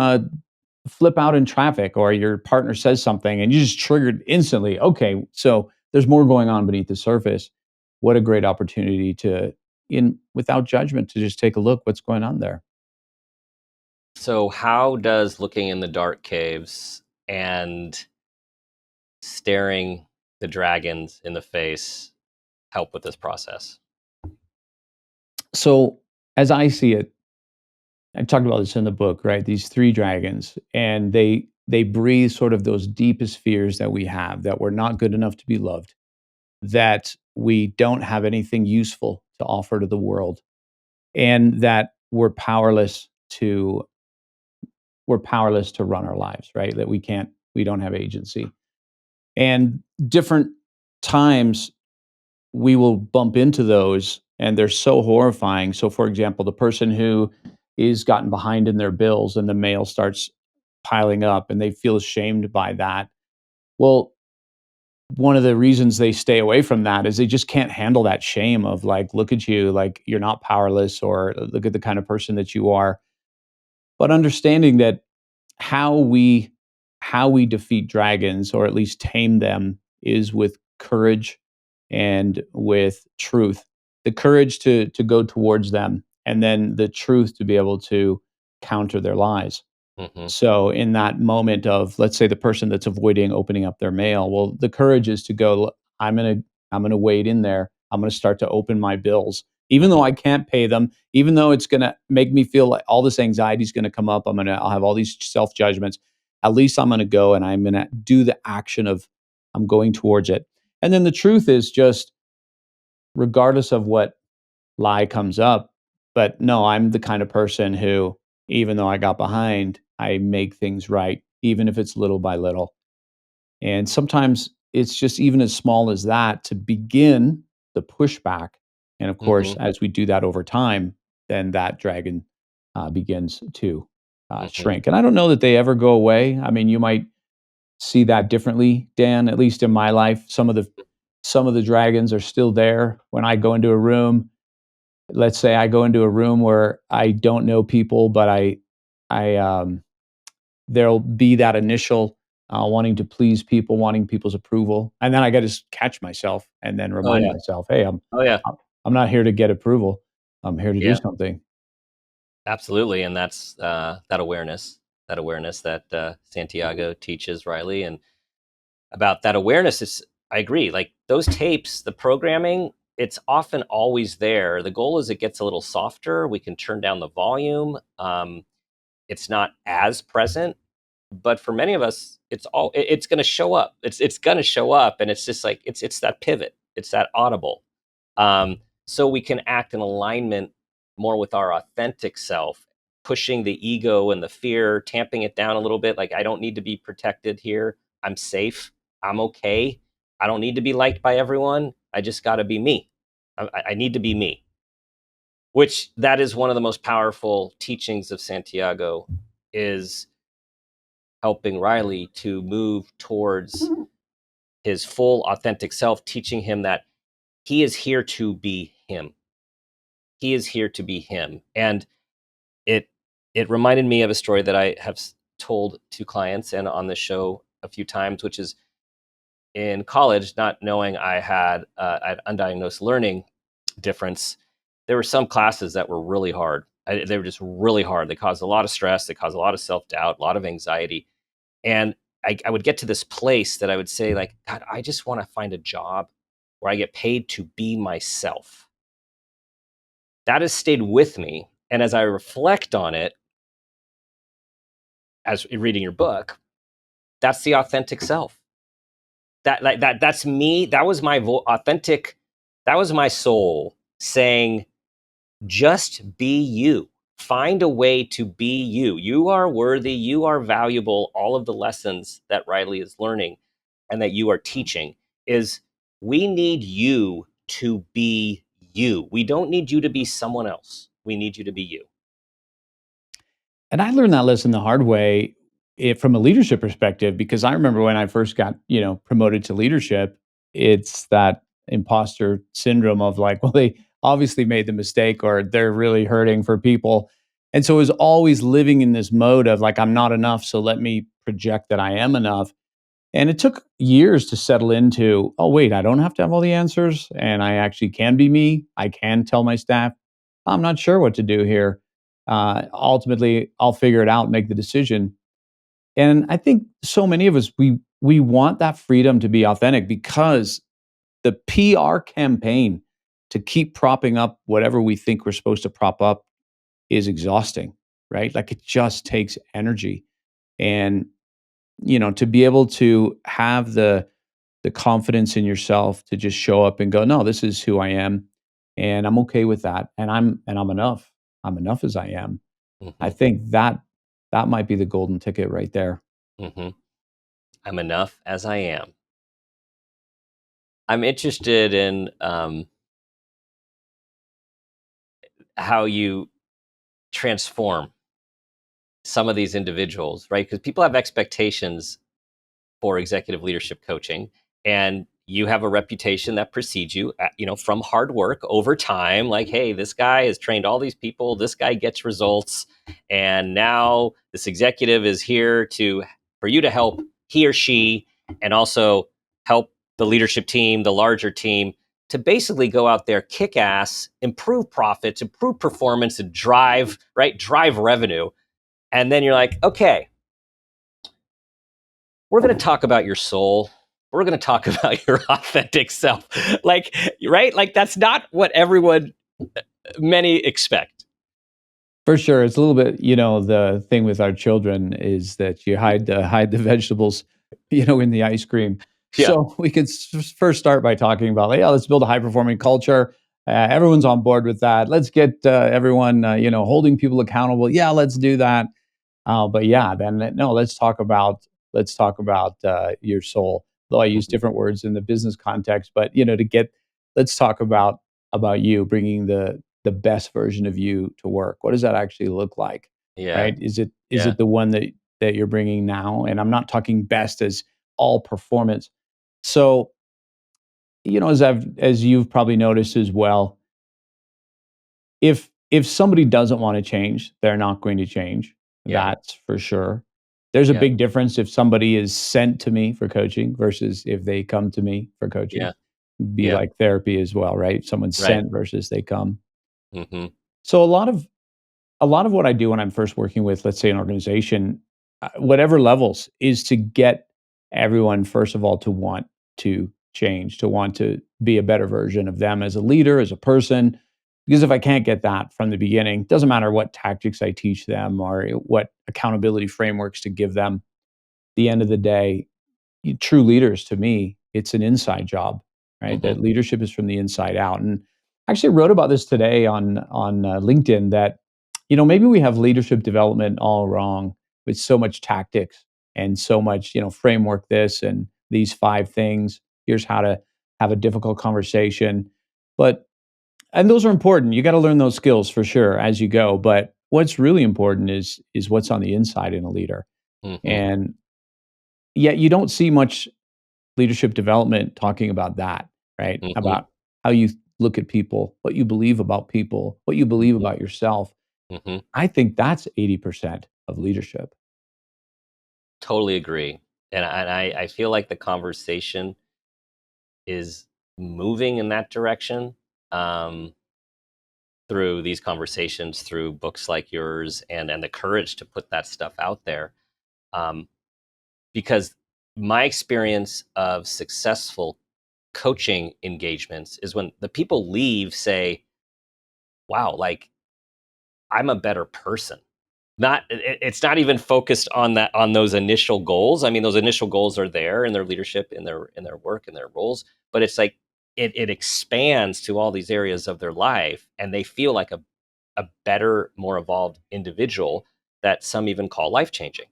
B: flip out in traffic or your partner says something and you just triggered instantly. Okay, so there's more going on beneath the surface. What a great opportunity to, in without judgment, to just take a look what's going on there.
A: So how does looking in the dark caves and staring the dragons in the face help with this process?
B: So as I see it, I talked about this in the book, right? These three dragons, and they breathe sort of those deepest fears that we have, that we're not good enough to be loved, that we don't have anything useful to offer to the world, and that we're powerless to run our lives, right? That we don't have agency. And different times we will bump into those and they're so horrifying. So for example, the person who is gotten behind in their bills and the mail starts piling up and they feel ashamed by that. Well, one of the reasons they stay away from that is they just can't handle that shame of like, look at you, like you're not powerless, or look at the kind of person that you are. But understanding that how we how we defeat dragons or at least tame them is with courage and with truth. The courage to go towards them and then the truth to be able to counter their lies.
A: Hmm.
B: So in that moment of, let's say, the person that's avoiding opening up their mail, well, the courage is to go, I'm going to wade in there. I'm going to start to open my bills, even though I can't pay them, even though it's going to make me feel like all this anxiety is going to come up. I'll have all these self judgments. At least I'm going to go and I'm going to do the action of I'm going towards it. And then the truth is just regardless of what lie comes up, but no, I'm the kind of person who, even though I got behind, I make things right, even if it's little by little. And sometimes it's just even as small as that to begin the pushback. And of course,
A: Mm-hmm.
B: as we do that over time, then that dragon begins to
A: Mm-hmm.
B: shrink. And I don't know that they ever go away. I mean, you might see that differently, Dan. At least in my life, some of the dragons are still there. When I go into a room, let's say I go into a room where I don't know people, but I there'll be that initial wanting to please people, wanting people's approval, and then I got to catch myself and then
A: Oh
B: remind
A: yeah.
B: myself, "Hey,
A: Oh yeah.
B: I'm not here to get approval. I'm here to do
A: Yeah.
B: something."
A: Absolutely, and that's that awareness that Santiago teaches Riley, and about that awareness is I agree. Like those tapes, the programming, it's often always there. The goal is it gets a little softer. We can turn down the volume. It's not as present, but for many of us, it's going to show up. It's going to show up, and it's just like it's that pivot. It's that audible. So we can act in alignment more with our authentic self, pushing the ego and the fear, tamping it down a little bit. Like I don't need to be protected here. I'm safe. I'm okay. I don't need to be liked by everyone. I just got to be me. I need to be me. Which that is one of the most powerful teachings of Santiago, is helping Riley to move towards his full authentic self, teaching him that he is here to be him. He is here to be him. And it it reminded me of a story that I have told to clients and on the show a few times, which is in college, not knowing I had undiagnosed learning difference. There were some classes that were really hard. They were just really hard. They caused a lot of stress. They caused a lot of self doubt, a lot of anxiety. And I would get to this place that I would say, like, God, I just want to find a job where I get paid to be myself. That has stayed with me. And as I reflect on it, as reading your book, that's the authentic self. That's me. That was my authentic. That was my soul saying, just be you. Find a way to be you. You are worthy. You are valuable. All of the lessons that Riley is learning and that you are teaching is we need you to be you. We don't need you to be someone else. We need you to be you.
B: And I learned that lesson the hard way from a leadership perspective because I remember when I first got, promoted to leadership, it's that imposter syndrome of like, well, they obviously made the mistake or they're really hurting for people. And so it was always living in this mode of like, I'm not enough. So let me project that I am enough. And it took years to settle into, oh, wait, I don't have to have all the answers. And I actually can be me. I can tell my staff, I'm not sure what to do here. Ultimately, I'll figure it out, make the decision. And I think so many of us, we want that freedom to be authentic because the PR campaign to keep propping up whatever we think we're supposed to prop up is exhausting, right? Like it just takes energy. And to be able to have the confidence in yourself to just show up and go, no, this is who I am, and I'm okay with that, and I'm enough. I'm enough as I am. I
A: Hmm.
B: think that might be the golden ticket right there.
A: Hmm. I'm enough as I am. I'm interested in how you transform some of these individuals, right? Because people have expectations for executive leadership coaching, and you have a reputation that precedes you, from hard work over time. Like, hey, this guy has trained all these people, this guy gets results, and now this executive is here to for you to help he or she, and also help the leadership team, the larger team, to basically go out there, kick ass, improve profits, improve performance, and drive revenue. And then you're like, okay, we're going to talk about your soul. we're going to talk about your authentic self. Like, right? Like, that's not what many expect.
B: For sure, it's a little bit, the thing with our children is that you hide the vegetables, in the ice cream.
A: Yeah.
B: So we could first start by talking about, like, yeah, let's build a high performing culture. Everyone's on board with that. Let's get everyone, holding people accountable. Yeah, let's do that. But yeah, then no, let's talk about your soul. Though I use
A: Mhm.
B: different words in the business context, but let's talk about you bringing the best version of you to work. What does that actually look like?
A: Yeah.
B: Right? Is
A: Yeah.
B: it the one that you're bringing now? And I'm not talking best as all performance. So as you've probably noticed as well, if somebody doesn't want to change, they're not going to change.
A: Yeah.
B: That's for sure. There's a
A: Yeah.
B: big difference if somebody is sent to me for coaching versus if they come to me for coaching.
A: Yeah.
B: Be
A: Yeah.
B: like therapy as well, right? Someone's
A: Right.
B: sent versus they come.
A: Hmm.
B: So a lot of what I do when I'm first working with, let's say, an organization, whatever levels, is to get everyone, first of all, to want to change, to want to be a better version of them as a leader, as a person. Because if I can't get that from the beginning, doesn't matter what tactics I teach them or what accountability frameworks to give them. At the end of the day, true leaders, to me, it's an inside job, right?
A: Hmm.
B: That leadership is from the inside out. And I actually wrote about this today on LinkedIn that maybe we have leadership development all wrong with so much tactics and so much framework this and these 5 things. Here's how to have a difficult conversation, but and those are important. You got to learn those skills for sure as you go. But what's really important is what's on the inside in a leader.
A: Hmm.
B: And yet you don't see much leadership development talking about that, right?
A: Hmm.
B: About how you look at people, what you believe about people, what you believe
A: Hmm.
B: about yourself.
A: Hmm.
B: I think that's 80% of leadership.
A: Totally agree. And I feel like the conversation is moving in that direction, um, through these conversations, through books like yours, and the courage to put that stuff out there. Um, because my experience of successful coaching engagements is when the people leave, say, wow, like, I'm a better person. It's not even focused on that, on those initial goals. I mean, those initial goals are there in their leadership, in their work, in their roles, but it's like it expands to all these areas of their life, and they feel like a better, more evolved individual that some even call life changing.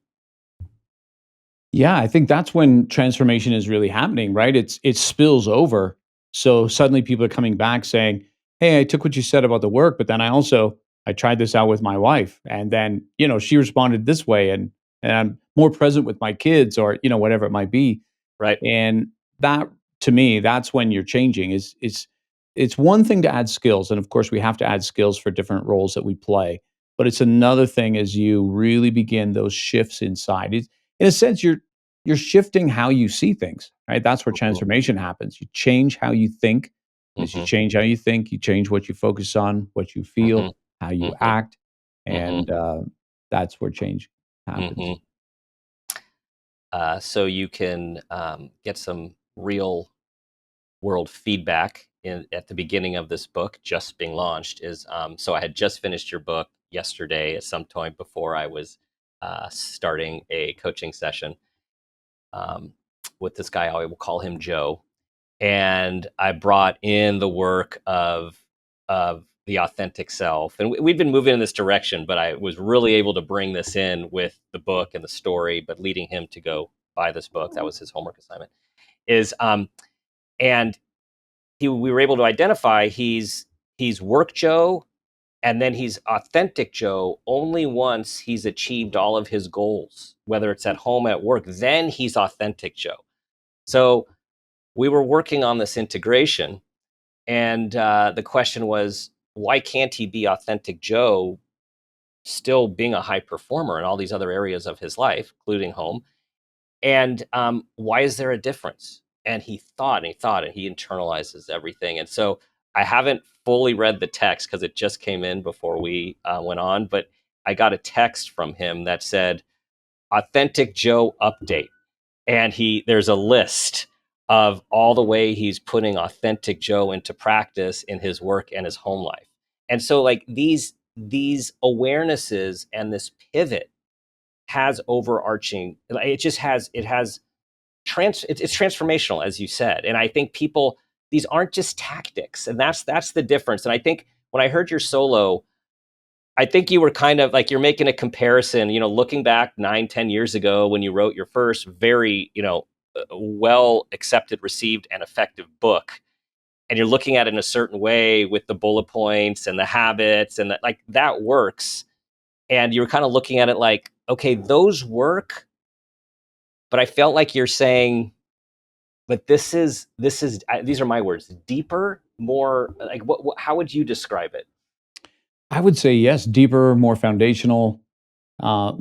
B: Yeah, I think that's when transformation is really happening, right? It spills over. So suddenly people are coming back saying, "Hey, I took what you said about the work, but then I tried this out with my wife, and then she responded this way, and I'm more present with my kids, or whatever it might be."
A: Right.
B: And that, to me, that's when you're changing. It's one thing to add skills, and of course we have to add skills for different roles that we play. But it's another thing as you really begin those shifts inside. In a sense, you're shifting how you see things, right? That's where
A: Hmm.
B: transformation happens. You change how you think, and as you
A: Hmm.
B: change how you think, you change what you focus on, what you
A: Hmm.
B: feel, how you
A: Hmm.
B: act,
A: Hmm.
B: and that's where change happens.
A: Hmm. So you can, get some real world feedback at the beginning of this book just being launched. Is So I had just finished your book yesterday at some point before I was starting a coaching session, um, with this guy. I will call him Joe, and I brought in the work of the authentic self, and we've been moving in this direction, but I was really able to bring this in with the book and the story, but leading him to go buy this book. That was his homework assignment. Is And we were able to identify he's work Joe, and then he's authentic Joe only once he's achieved all of his goals, whether it's at home, at work. Then he's authentic Joe. So we were working on this integration, and the question was, why can't he be authentic Joe, still being a high performer in all these other areas of his life, including home? And why is there a difference? And he thought and he thought, and he internalizes everything. And so I haven't fully read the text because it just came in before we went on, but I got a text from him that said, "Authentic Joe update." And there's a list of all the way he's putting authentic Joe into practice in his work and his home life. And so like these awarenesses and this pivot has overarching, it's transformational, as you said. And I think people, these aren't just tactics, and that's the difference. And I think when I heard your solo, I think you were kind of like, you're making a comparison, looking back 9, 10 years ago when you wrote your first very, well accepted, received, and effective book. And you're looking at it in a certain way with the bullet points and the habits, and that, like, that works. And you were kind of looking at it like, okay, those work. But I felt like you're saying, but these are my words, deeper, more like, how would you describe it?
B: I would say yes, deeper, more foundational.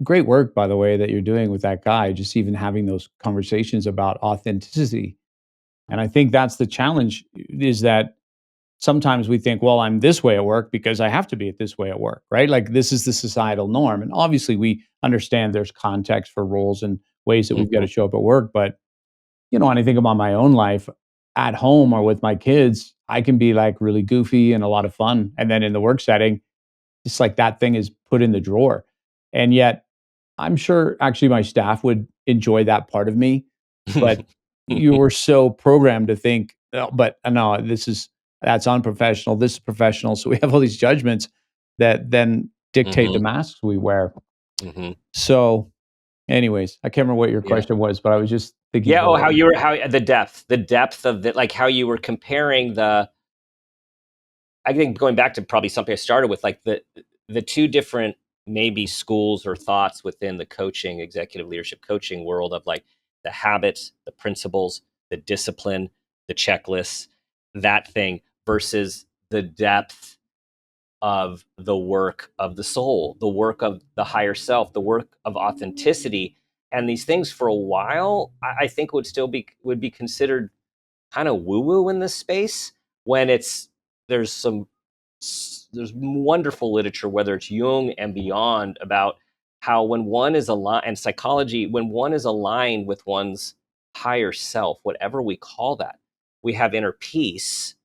B: Great work, by the way, that you're doing with that guy. Just even having those conversations about authenticity, and I think that's the challenge. Is that sometimes we think, well, I'm this way at work because I have to be this way at work, right? Like this is the societal norm, and obviously we understand there's context for roles and ways that we've got
A: Mm-hmm.
B: to show up at work. But and I think about my own life at home or with my kids, I can be like really goofy and a lot of fun, and then in the work setting it's like that thing is put in the drawer. And yet, I'm sure actually my staff would enjoy that part of me, but you were so programmed to think, "Oh, but no, that's unprofessional. This is professional." So we have all these judgments that then dictate the
A: Mm-hmm.
B: masks we wear.
A: Mm-hmm.
B: So, anyways, I can't remember what your
A: Yeah.
B: question was, but I was just thinking
A: Yeah.
B: about
A: Oh,
B: what you.
A: how the depth of the, like, how you were comparing I think going back to probably something I started with, like the two different maybe schools or thoughts within the coaching, executive leadership coaching world, of like the habits, the principles, the discipline, the checklists, that thing, versus the depth of the work of the soul, the work of the higher self, the work of authenticity. And these things for a while, I think would be considered kind of woo woo in this space, when there's some there's wonderful literature, whether it's Jung and beyond, about how when one is aligned, and psychology, when one is aligned with one's higher self, whatever we call that, we have inner peace.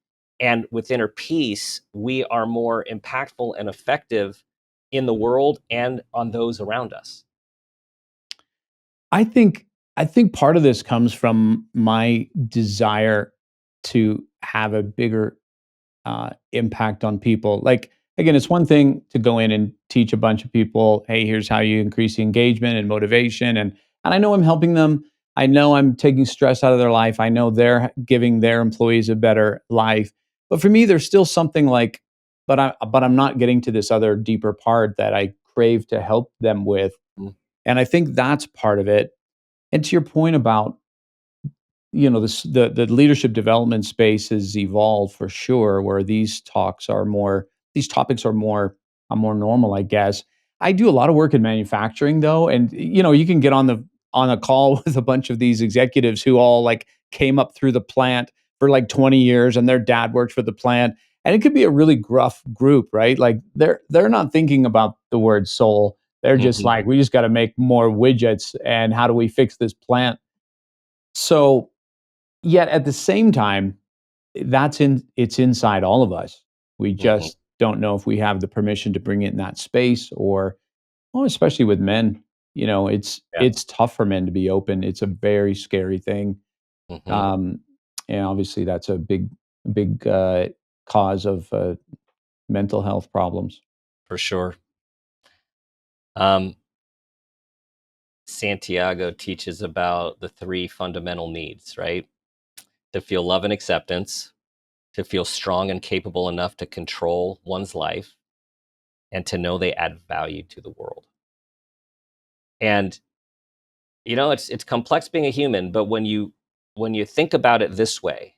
A: And with inner peace, we are more impactful and effective in the world and on those around us.
B: I think I think part of this comes from my desire to have a bigger impact on people. Like, again, it's one thing to go in and teach a bunch of people, hey, here's how you increase the engagement and motivation. And I know I'm helping them. I know I'm taking stress out of their life. I know they're giving their employees a better life. But for me, there's still something like, but I'm not getting to this other deeper part that I crave to help them with.
A: Mm.
B: And I think that's part of it. And to your point about the leadership development space has evolved for sure, where these topics are more normal, I guess. I do a lot of work in manufacturing though, and you can get on a call with a bunch of these executives who all like came up through the plant for like 20 years and their dad worked for the plant, and it could be a really gruff group, right? Like they're not thinking about the word soul. They're just
A: Mhm.
B: like, we just got to make more widgets, and how do we fix this plant? So yet at the same time, it's inside all of us. We
A: Mhm.
B: just don't know if we have the permission to bring it in that space, or well, especially with men,
A: Yeah.
B: it's tough for men to be open. It's a very scary thing.
A: Mhm.
B: Um, and obviously that's a big cause of mental health problems.
A: For sure. Um, Santiago teaches about the three fundamental needs, right? To feel love and acceptance, to feel strong and capable enough to control one's life, and to know they add value to the world. And it's complex being a human, but when you think about it this way,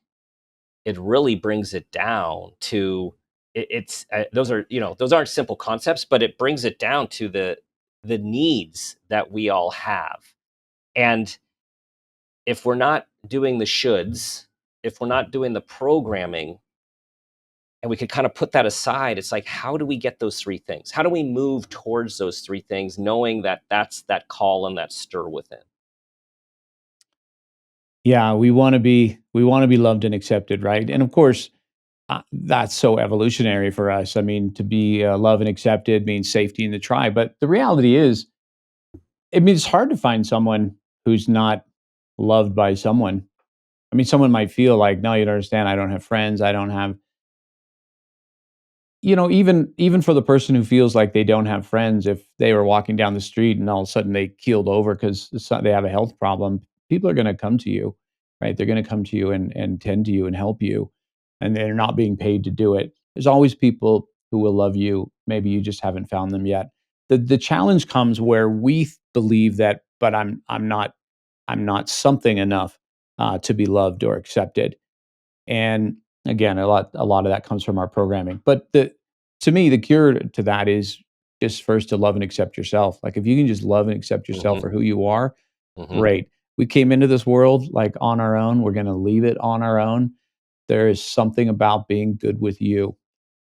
A: it really brings it down to it's those aren't simple concepts, but it brings it down to the needs that we all have. And if we're not doing the shoulds, if we're not doing the programming, and we could kind of put that aside, it's like, how do we get those three things? How do we move towards those three things, knowing that that's that call and that stir within?
B: Yeah, we want to be loved and accepted, right? And of course, that's so evolutionary for us. I mean, to be loved and accepted means safety in the tribe. But the reality is, it means it's hard to find someone who's not loved by someone. I mean, someone might feel like, no, you don't understand. I don't have friends. I don't have, even for the person who feels like they don't have friends, if they were walking down the street and all of a sudden they keeled over because they have a health problem, people are going to come to you, right? They're going to come to you and tend to you and help you, and they're not being paid to do it. There's always people who will love you. Maybe you just haven't found them yet. The challenge comes where we believe that, but I'm not something enough to be loved or accepted. And again, a lot of that comes from our programming. But to me, the cure to that is just first to love and accept yourself. Like if you can just love and accept yourself
A: Hmm.
B: for who you are,
A: Hmm.
B: great. We came into this world like on our own. We're going to leave it on our own. There is something about being good with you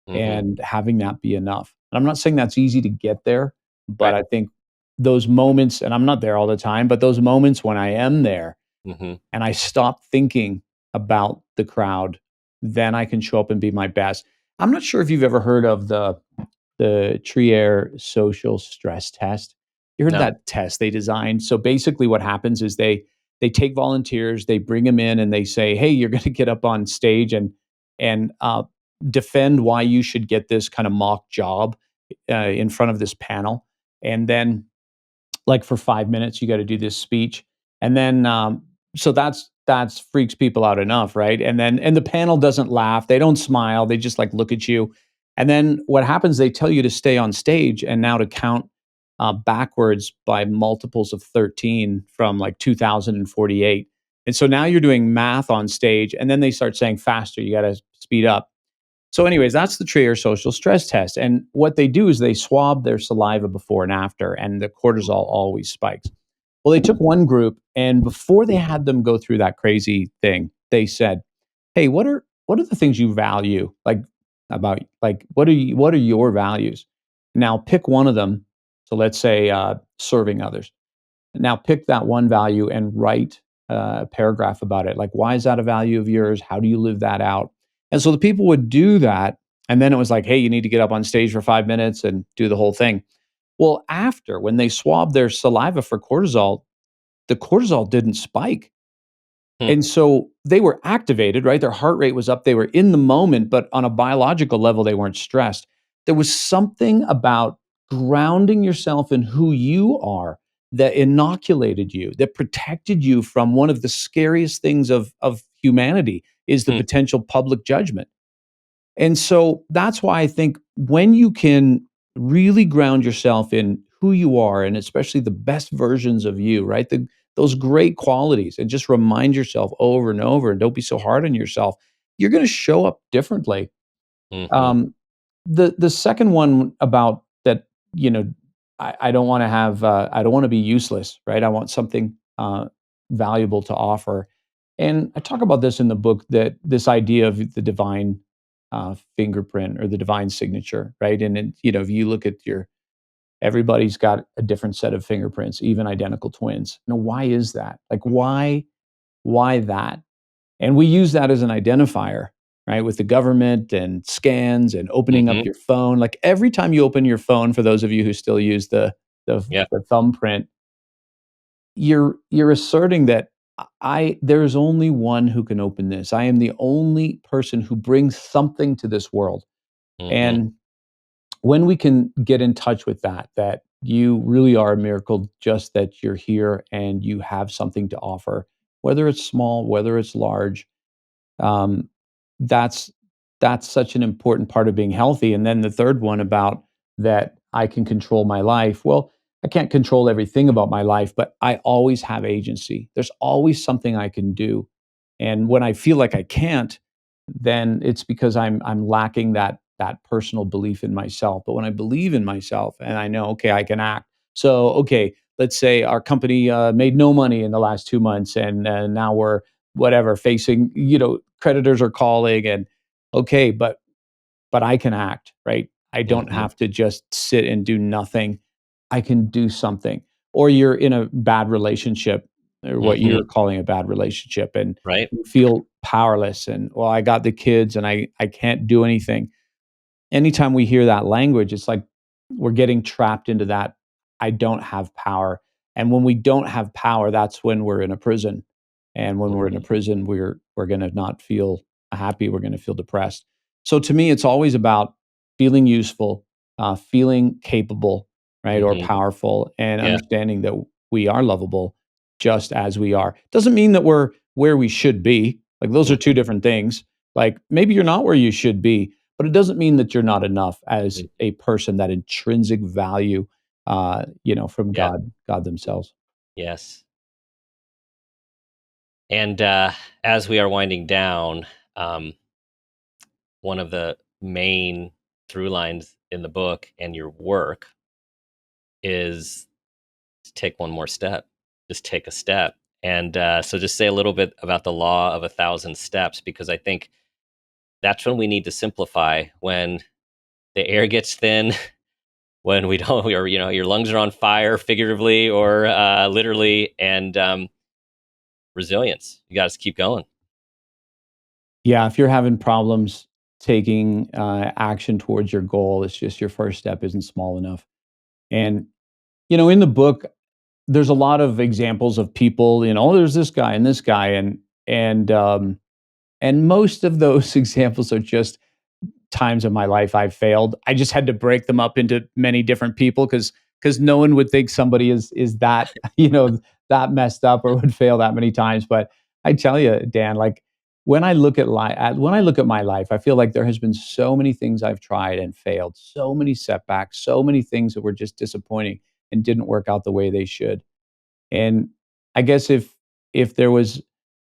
A: Hmm.
B: and having that be enough. And I'm not saying that's easy to get there, but
A: Right.
B: I think those moments, and I'm not there all the time, but those moments when I am there
A: Hmm.
B: and I stop thinking about the crowd, then I can show up and be my best. I'm not sure if you've ever heard of the Trier social stress test. You heard of
A: No.
B: that test they designed? So basically what happens is they take volunteers, they bring them in and they say, "Hey, you're going to get up on stage and defend why you should get this kind of mock job in front of this panel." And then like for 5 minutes you got to do this speech, and then so that's freaks people out enough, right? And the panel doesn't laugh, they don't smile, they just like look at you. And then what happens, they tell you to stay on stage and now to count backwards by multiples of 13 from like 2048. And so now you're doing math on stage, and then they start saying faster, you got to speed up. So, anyways, that's the Trier social stress test. And what they do is they swab their saliva before and after, and the cortisol always spikes. Well, they took one group, and before they had them go through that crazy thing, they said, "Hey, what are the things you value? Like about like what are your values? Now pick one of them. So let's say serving others. Now pick that one value and write a paragraph about it. Like, why is that a value of yours? How do you live that out?" And so the people would do that. And then it was like, hey, you need to get up on stage for 5 minutes and do the whole thing. Well, after, when they swabbed their saliva for cortisol, the cortisol didn't spike.
A: Hmm.
B: And so they were activated, right? Their heart rate was up. They were in the moment, but on a biological level, they weren't stressed. There was something about grounding yourself in who you are that inoculated you, that protected you from one of the scariest things of humanity is the
A: Hmm.
B: potential public judgment. And so that's why I think when you can really ground yourself in who you are and especially the best versions of you, right? Those great qualities, and just remind yourself over and over and don't be so hard on yourself, you're going to show up differently.
A: Hmm.
B: Um, the second one about that, you know, I don't want to have I don't want to be useless, right? I want something valuable to offer. And I talk about this in the book, that this idea of the divine fingerprint or the divine signature, right? And if you look at everybody's got a different set of fingerprints, even identical twins. Now, why is that? Like, why that? And we use that as an identifier, right? With the government and scans and opening up
A: Hmm.
B: your phone. Like every time you open your phone, for those of you who still use the,
A: Yeah.
B: the thumbprint, you're asserting that there is only one who can open this. I am the only person who brings something to this world.
A: Hmm.
B: And when we can get in touch with that you really are a miracle, just that you're here and you have something to offer, whether it's small, whether it's large, um, that's that's such an important part of being healthy. And then the third one about that I can control my life. Well, I can't control everything about my life, but I always have agency. There's always something I can do. And when I feel like I can't, then it's because I'm lacking that personal belief in myself. But when I believe in myself and I know, okay, I can act. So, okay, let's say our company made no money in the last 2 months, and now we're whatever facing, creditors are calling, and okay, but I can act, right? I don't
A: Hmm.
B: have to just sit and do nothing. I can do something. Or you're in a bad relationship, or what
A: Hmm.
B: you're calling a bad relationship, and
A: Right.
B: you feel powerless and, well, I got the kids and I can't do anything. Anytime we hear that language, it's like we're getting trapped into that I don't have power. And when we don't have power, that's when we're in a prison. And when we're in a
A: Hmm.
B: prison, we're going to not feel happy. We're going to feel depressed. So to me, it's always about feeling useful, feeling capable, right, or
A: Hmm.
B: powerful, and
A: Yeah.
B: understanding that we are lovable just as we are. Doesn't mean that we're where we should be. Like those are two
A: Hmm.
B: different things. Like maybe you're not where you should be, but it doesn't mean that you're not enough as
A: Hmm.
B: a person. That intrinsic value, from
A: Yeah.
B: God themselves.
A: Yes. And as we are winding down, um, one of the main through lines in the book and your work is to take one more step. Just take a step. And so just say a little bit about the law of 1,000 steps, because I think that's when we need to simplify, when the air gets thin, when we don't, or, your lungs are on fire, figuratively or literally, and resilience. You got to keep going.
B: Yeah, if you're having problems taking action towards your goal, it's just your first step isn't small enough. And in the book, there's a lot of examples of people. There's this guy and this guy, and most of those examples are just times of my life I've failed. I just had to break them up into many different people because no one would think somebody is that that messed up or would fail that many times. But I tell you, Dan, like when I look at my life, I feel like there has been so many things I've tried and failed, so many setbacks, so many things that were just disappointing and didn't work out the way they should. And I guess if there was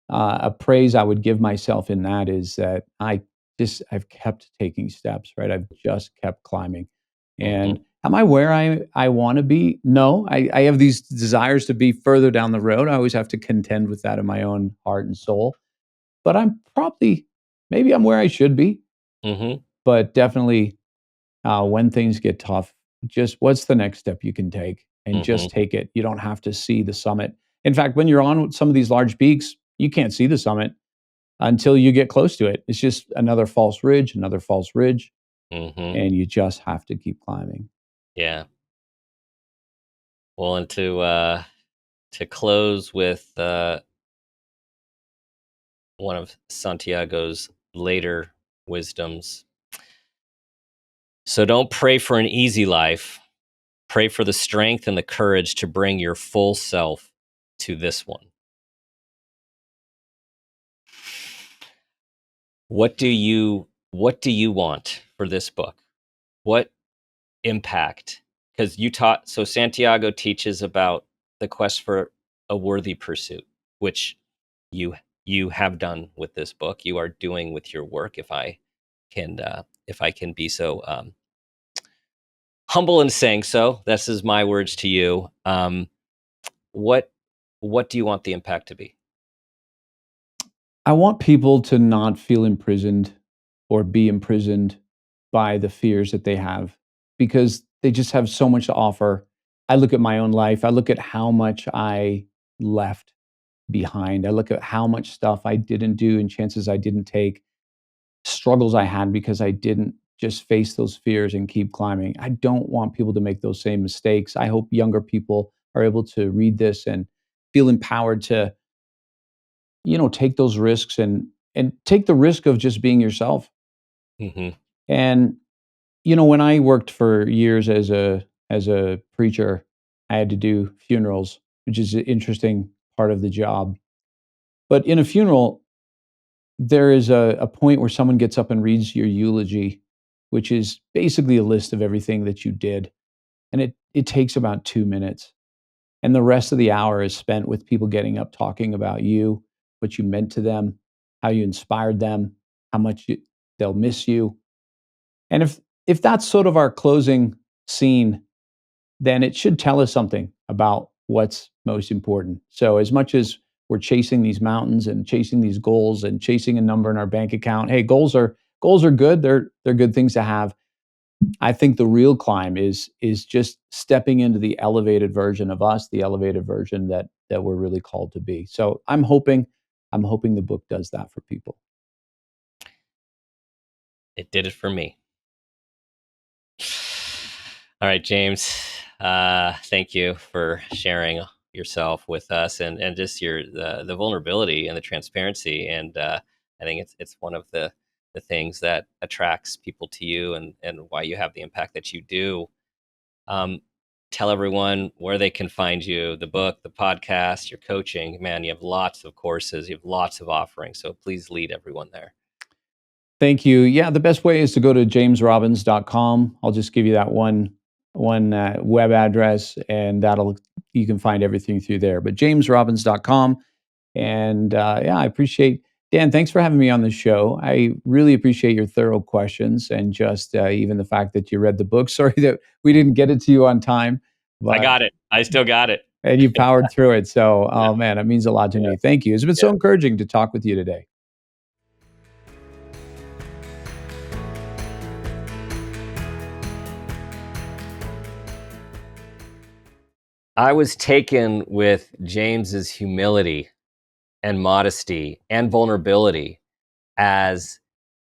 B: a praise I would give myself in that is that I've kept taking steps, right? I've just kept climbing.
A: Hmm.
B: And am I where I want to be? No, I have these desires to be further down the road. I always have to contend with that in my own heart and soul. But maybe I'm where I should be,
A: Hmm.
B: but definitely when things get tough, just what's the next step you can take and
A: Hmm.
B: just take it. You don't have to see the summit. In fact, when you're on some of these large peaks, you can't see the summit until you get close to it. It's just another false ridge,
A: Hmm.
B: and you just have to keep climbing.
A: Yeah. Well, and to close with one of Santiago's later wisdoms. So don't pray for an easy life. Pray for the strength and the courage to bring your full self to this one. What do you want for this book? What impact? Because Santiago teaches about the quest for a worthy pursuit, which you you have done with this book. You are doing with your work. If I can be so humble in saying so, this is my words to you. What what do you want the impact to be?
B: I want people to not feel imprisoned or be imprisoned by the fears that they have because they just have so much to offer. I look at my own life, I look at how much I left behind. I look at how much stuff I didn't do and chances I didn't take, struggles I had because I didn't just face those fears and keep climbing. I don't want people to make those same mistakes. I hope younger people are able to read this and feel empowered to, take those risks and take the risk of just being yourself.
A: Hmm.
B: And when I worked for years as a preacher, I had to do funerals, which is an interesting part of the job. But in a funeral, there is a point where someone gets up and reads your eulogy, which is basically a list of everything that you did. And it takes about 2 minutes. And the rest of the hour is spent with people getting up talking about you, what you meant to them, how you inspired them, how much they'll miss you. And if that's sort of our closing scene, then it should tell us something about what's most important. So as much as we're chasing these mountains and chasing these goals and chasing a number in our bank account, hey, goals are good. They're good things to have. I think the real climb is just stepping into the elevated version of us, the elevated version that we're really called to be. So I'm hoping the book does that for people.
A: It did it for me. All right, James. Thank you for sharing yourself with us and just the vulnerability and the transparency. And I think it's one of the things that attracts people to you and why you have the impact that you do. Um, Tell everyone where they can find you, the book, the podcast, your coaching. Man, you have lots of courses, you have lots of offerings. So please lead everyone there.
B: Thank you. Yeah, the best way is to go to jamesrobbins.com. I'll just give you that one web address, and you can find everything through there. But jamesrobbins.com. And yeah, I appreciate Dan. Thanks for having me on the show. I really appreciate your thorough questions and just even the fact that you read the book. Sorry that we didn't get it to you on time,
A: I
B: but
A: got it. I still got it.
B: and you powered through it. So,
A: Yeah,
B: oh man, it means a lot to
A: yeah,
B: me. Thank you. It's been
A: yeah.
B: so encouraging to talk with you today.
A: I was taken with James's humility and modesty and vulnerability as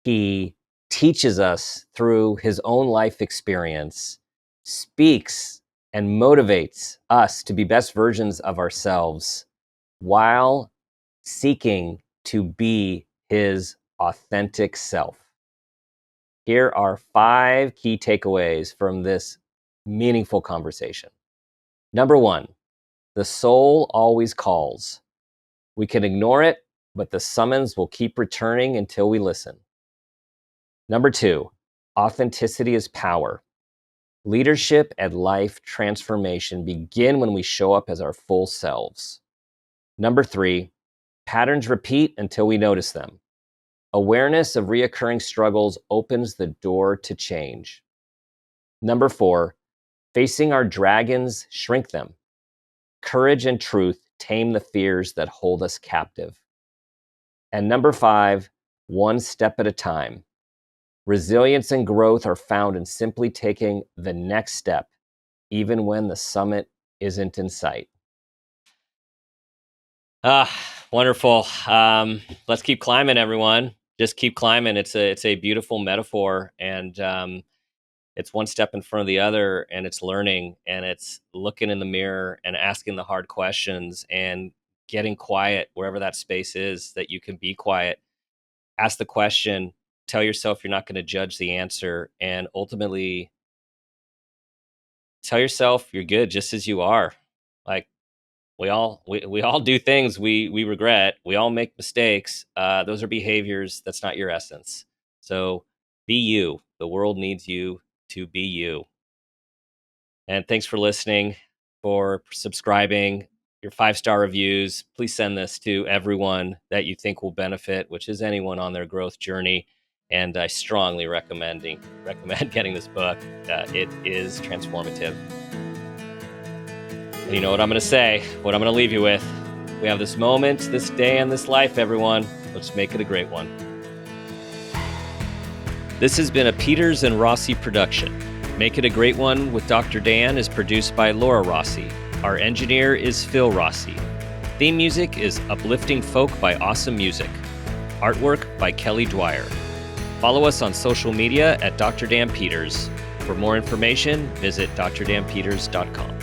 A: he teaches us through his own life experience, speaks and motivates us to be best versions of ourselves while seeking to be his authentic self. Here are 5 key takeaways from this meaningful conversation. Number 1, the soul always calls. We can ignore it, but the summons will keep returning until we listen. Number 2, authenticity is power. Leadership and life transformation begin when we show up as our full selves. Number 3, patterns repeat until we notice them. Awareness of reoccurring struggles opens the door to change. Number 4, facing our dragons shrink them. Courage and truth tame the fears that hold us captive. And number 5, one step at a time. Resilience and growth are found in simply taking the next step, even when the summit isn't in sight. Wonderful. Let's keep climbing, everyone. Just keep climbing. It's a beautiful metaphor, and it's one step in front of the other, and it's learning, and it's looking in the mirror and asking the hard questions and getting quiet wherever that space is that you can be quiet. Ask the question, tell yourself you're not going to judge the answer, and ultimately tell yourself you're good just as you are. Like we all do things we regret. We all make mistakes. Those are behaviors. That's not your essence. So be you. The world needs you to be you. And thanks for listening, for subscribing, your 5-star reviews. Please send this to everyone that you think will benefit, which is anyone on their growth journey. And I strongly recommend getting this book. It is transformative. And you know what I'm going to say, what I'm going to leave you with. We have this moment, this day, and this life, everyone. Let's make it a great one. This has been a Peters and Rossi production. Make It a Great One with Dr. Dan is produced by Laura Rossi. Our engineer is Phil Rossi. Theme music is Uplifting Folk by Awesome Music. Artwork by Kelly Dwyer. Follow us on social media at Dr. Dan Peters. For more information, visit drdanpeters.com.